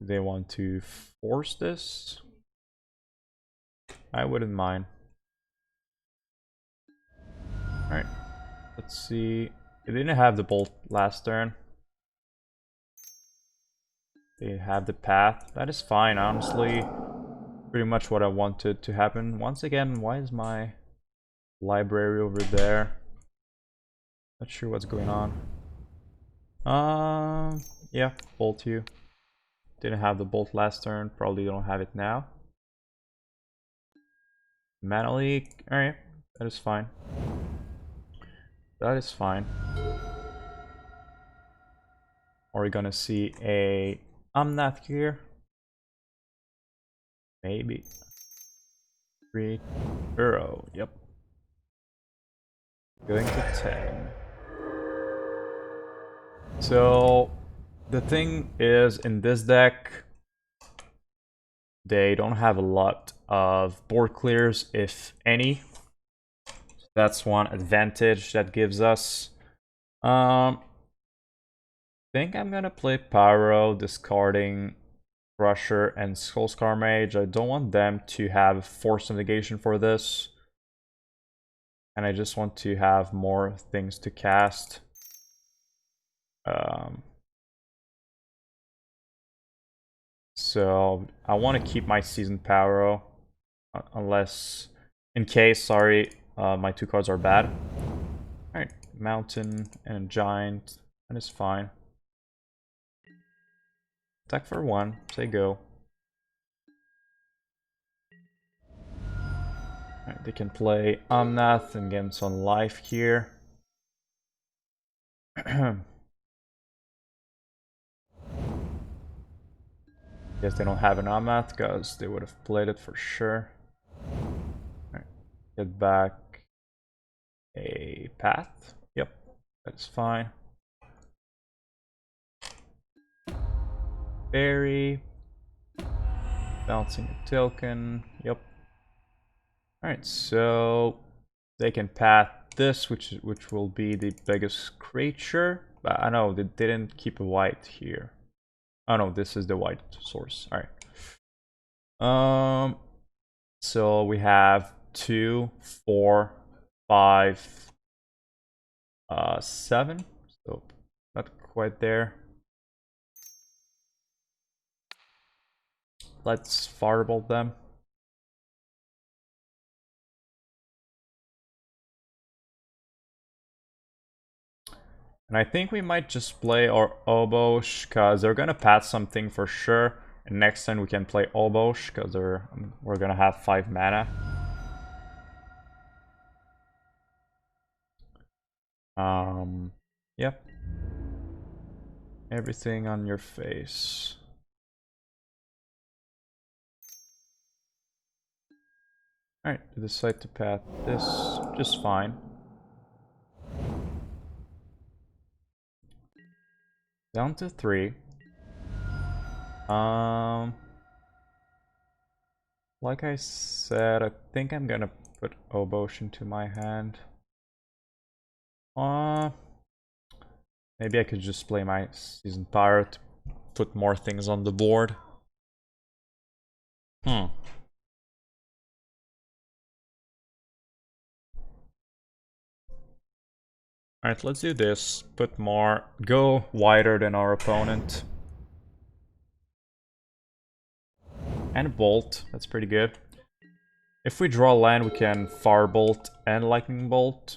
They want to force this. I wouldn't mind. Alright, let's see. They didn't have the bolt last turn. They have the path. That is fine, honestly. Pretty much what I wanted to happen. Once again, why is my library over there? Not sure what's going on. Yeah, bolt you. Didn't have the bolt last turn. Probably don't have it now. Mana leak. Alright, that is fine. That is fine. Are we gonna see a Omnath here? Maybe. 3 Hero. Yep. Going to 10. So the thing is, in this deck, they don't have a lot of board clears, if any. That's one advantage that gives us. Think I'm gonna play Pyro, discarding Crusher and Soul-Scar Mage. I don't want them to have force negation for this. And I just want to have more things to cast. So I want to keep my Seasoned Pyro, unless, in case, sorry, my 2 cards are bad. Alright, Mountain and Giant, that is fine. Attack for 1, say go. Alright, they can play Omnath and get some life here. Guess they don't have an Omnath because they would have played it for sure. Alright, get back a path. Yep, that's fine. Fairy. Bouncing a token. Yep. Alright, so they can path this, which will be the biggest creature. But I know they didn't keep a white here. Oh no, this is the white source. Alright. So we have 2, 4, 5, 7. So not quite there. Let's Firebolt them. And I think we might just play our Obosh, because they're gonna pass something for sure. And next turn we can play Obosh, because we're gonna have 5 mana. Yep. Everything on your face. Alright, decide to path this just fine. Down to 3. Like I said, I think I'm gonna put Obosh into my hand. Maybe I could just play my Seasoned Pyro to put more things on the board. Alright, let's do this. Put more. Go wider than our opponent. And Bolt. That's pretty good. If we draw land, we can Firebolt and Lightning Bolt.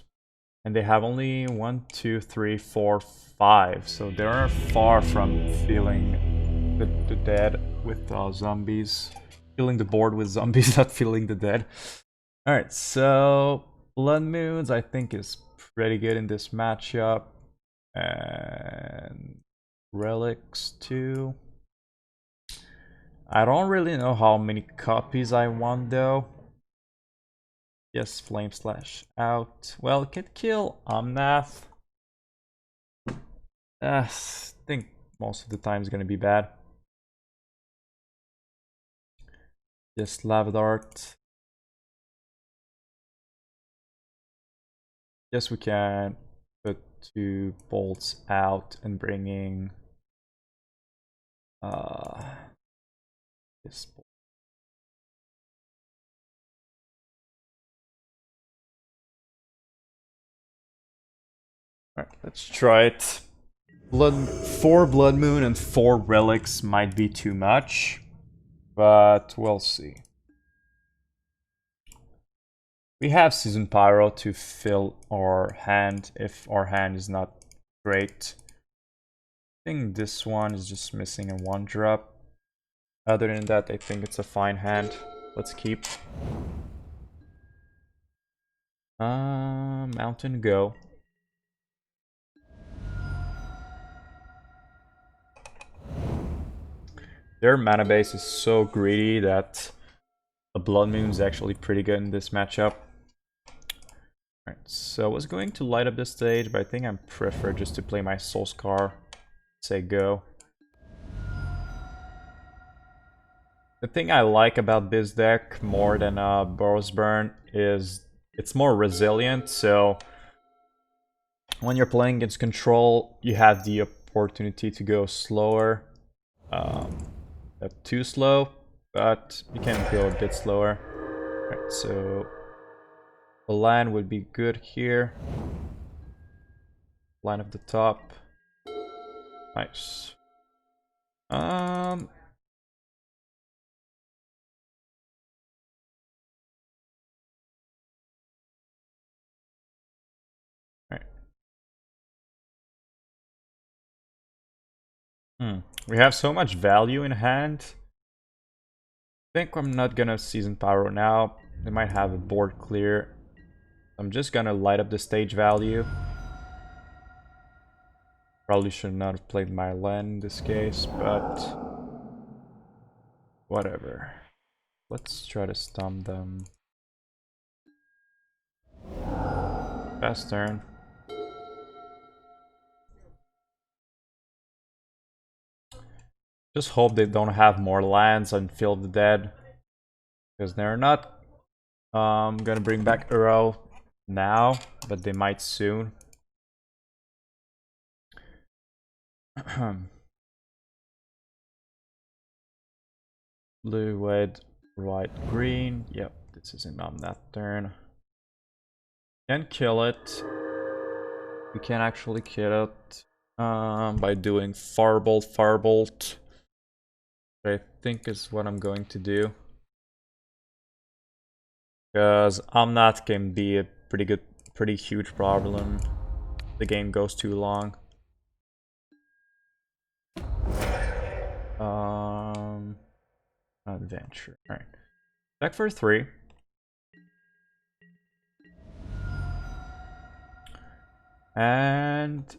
And they have only 1, 2, 3, 4, 5. So they're far from feeling the dead with zombies. Filling the board with zombies, not filling the dead. Alright, so Blood Moons I think is pretty good in this matchup. And Relics too. I don't really know how many copies I want though. Yes, Flame Slash out. Well, it can kill Omnath. I think most of the time is gonna be bad. Just Lava Dart. Yes, we can put 2 bolts out and bringing this bolt. Alright, let's try it. 4 Blood Moon and 4 Relics might be too much, but we'll see. We have Seasoned Pyro to fill our hand if our hand is not great. I think this one is just missing a 1-drop. Other than that, I think it's a fine hand. Let's keep. Mountain Go. Their mana base is so greedy that a Blood Moon is actually pretty good in this matchup. Alright, so I was going to light up this stage, but I think I prefer just to play my Soul-Scar. Say go. The thing I like about this deck more than Burrow's Burn is it's more resilient, so when you're playing against control, you have the opportunity to go slower. Not too slow, but you can go a bit slower. Alright, so the land would be good here. Line of the top. Nice. Alright. We have so much value in hand. I think I'm not gonna Seasoned Pyro now. They might have a board clear. I'm just gonna light up the stage value. Probably should not have played my land in this case, but whatever. Let's try to stomp them. Fast turn. Just hope they don't have more lands and Fill the Dead. Because they're not gonna bring back Uro now, but they might soon. Blue, red, white, green. Yep, this is enough that turn. Can kill it. We can actually kill it by doing Firebolt. I think is what I'm going to do. Because Omnath can be a pretty huge problem. The game goes too long. Adventure. Alright. Back for 3. And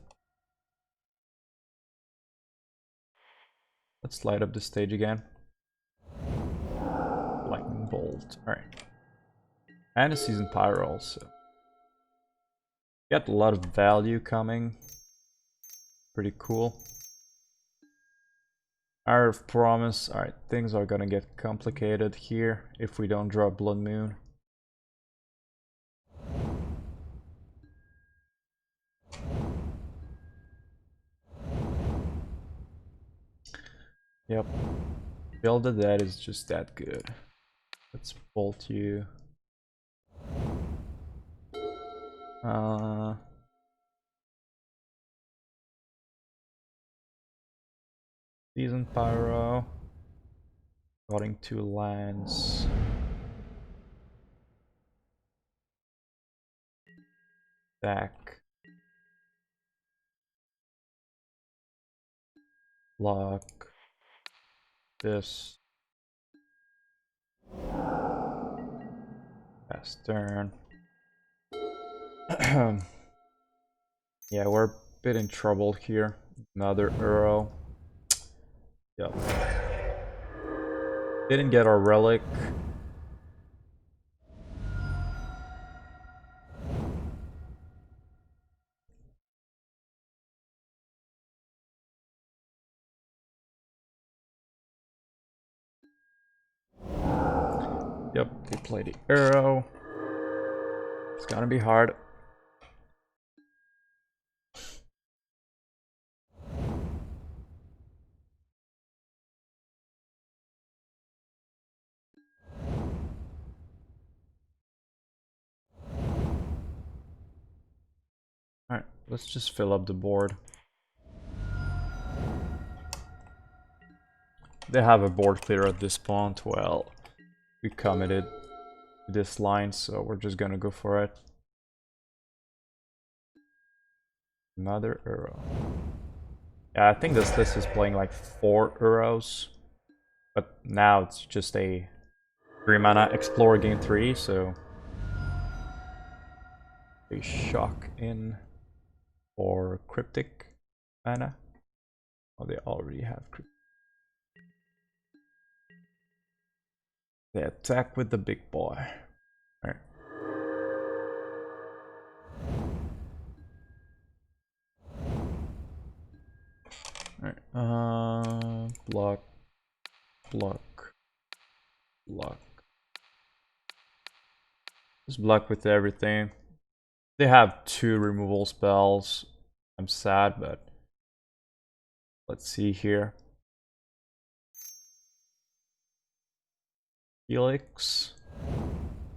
Let's light up the stage again. Lightning bolt. Alright. And a Seasoned Pyro also. Got a lot of value coming. Pretty cool. Hour of Promise. Alright, things are gonna get complicated here if we don't draw Blood Moon. Yep. Build the Dead is just that good. Let's bolt you. Seasoned Pyro. Cutting 2 lands. Back. Block. This. Pass turn. Yeah, we're a bit in trouble here. Another arrow. Yep. Didn't get our relic. Yep, they play the arrow. It's gonna be hard. Alright, let's just fill up the board. They have a board clear at this point. Well, we committed to this line, so we're just gonna go for it. Another arrow. Yeah, I think this list is playing like 4 arrows. But now it's just a 3 mana Explorer game 3, so a shock in for Cryptic mana. Oh, they already have Cryptic. They attack with the big boy. Alright. Alright. Block. Block. Block. Just block with everything. They have 2 removal spells. I'm sad, but let's see here. Helix.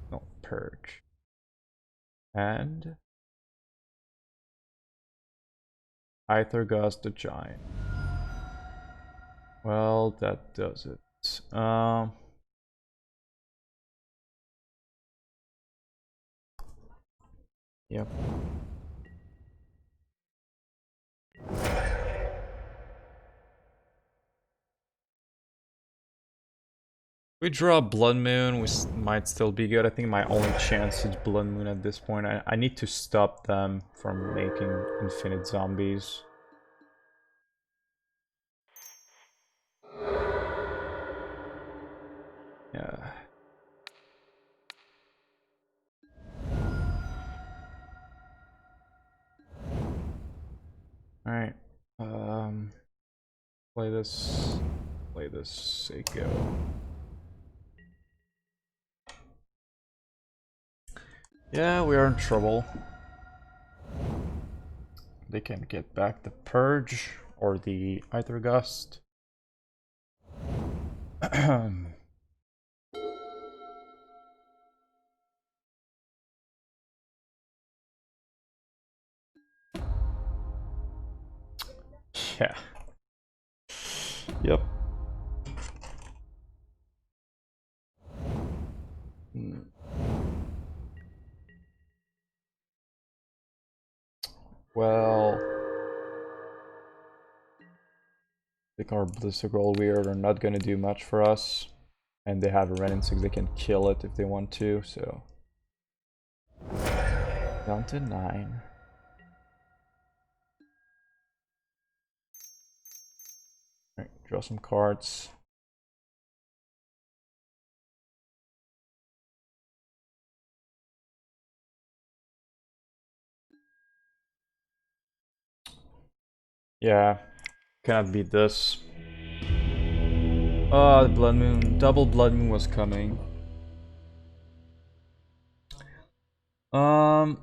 No, Purge. And Aethergust the Giant. Well, that does it. Yep. We draw Blood Moon, we might still be good. I think my only chance is Blood Moon at this point. I need to stop them from making infinite zombies. Yeah. Alright. Play this. Play this. Seiko. Yeah, we are in trouble. They can get back the Purge or the Aethergust. Yeah. Yep. Well, I think our Blistercoil Weird are not gonna do much for us. And they have a Renin 6, they can kill it if they want to, so. Down to 9. Right, Draw some cards. Yeah, cannot beat this. Oh, the Blood Moon. Double Blood Moon was coming. I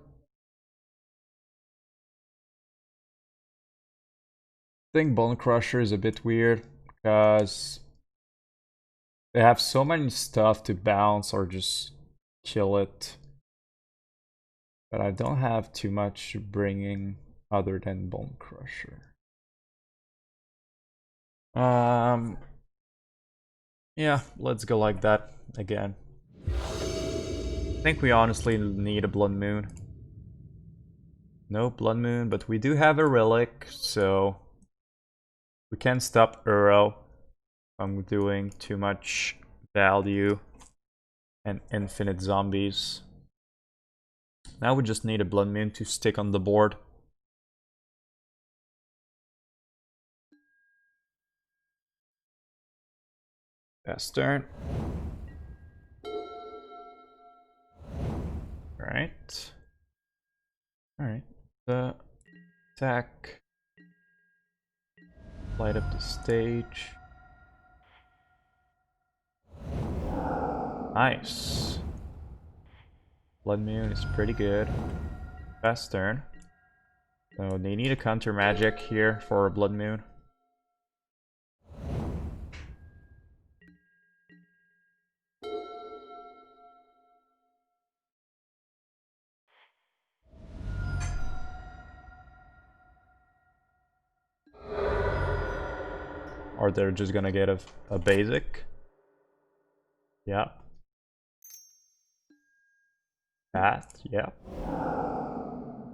think Bonecrusher is a bit weird because they have so many stuff to bounce or just kill it. But I don't have too much bringing other than Bonecrusher. Yeah, let's go like that again. I think we honestly need a Blood Moon. No Blood Moon, but we do have a Relic, so we can stop Uro. I'm doing too much value and infinite zombies. Now we just need a Blood Moon to stick on the board. Pass turn. Alright. Alright. The attack. Light up the stage. Nice. Blood Moon is pretty good. Fast turn. So they need a counter magic here for a Blood Moon. Or they're just gonna get a basic. Yeah. That, yeah.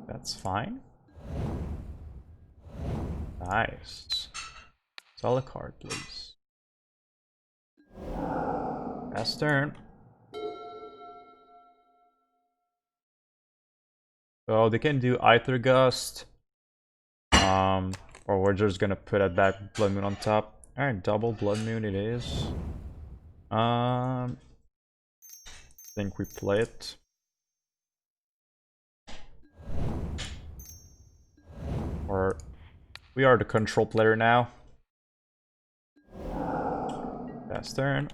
That's fine. Nice. Sell a card, please. Pass turn. So they can do Aether Gust. Or we're just gonna put that Blood Moon on top. Alright, double Blood Moon it is. I think we play it. Or we are the control player now. Pass turn.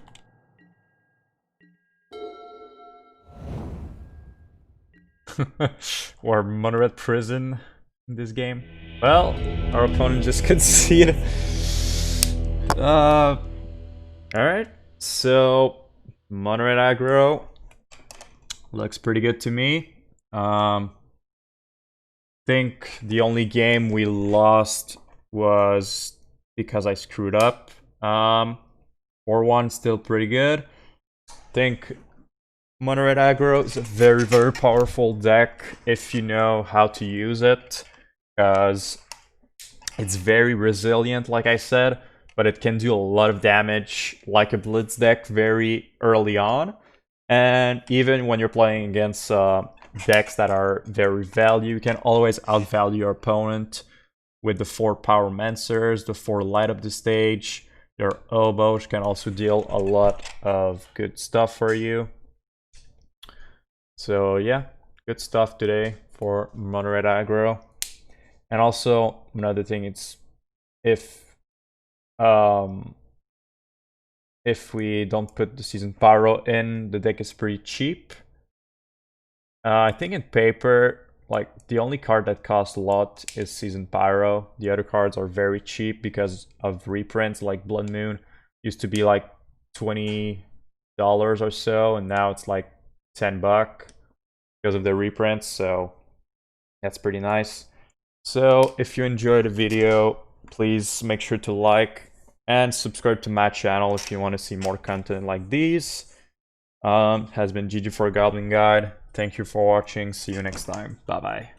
Or Mono-Red Prison in this game. Well, our opponent just conceded. Alright, so Mono-Red Aggro looks pretty good to me. Think the only game we lost was because I screwed up. 4-1 still pretty good. Think Mono-Red Aggro is a very, very powerful deck if you know how to use it, because it's very resilient, like I said, but it can do a lot of damage like a Blitz deck very early on. And even when you're playing against decks that are very value, you can always outvalue your opponent with the 4 Pyromancers, the 4 Light Up the Stage. Your Obosh can also deal a lot of good stuff for you. So yeah, good stuff today for Mono-Red Aggro. And also another thing, it's if we don't put the Seasoned Pyro in, the deck is pretty cheap. I think in paper, like the only card that costs a lot is Seasoned Pyro. The other cards are very cheap because of reprints, like Blood Moon used to be like $20 or so, and now it's like $10 because of the reprints, so that's pretty nice. So if you enjoyed the video, please make sure to like and subscribe to my channel if you want to see more content like these. Has been ggforgoblinguide. Thank you for watching. See you next time. Bye bye.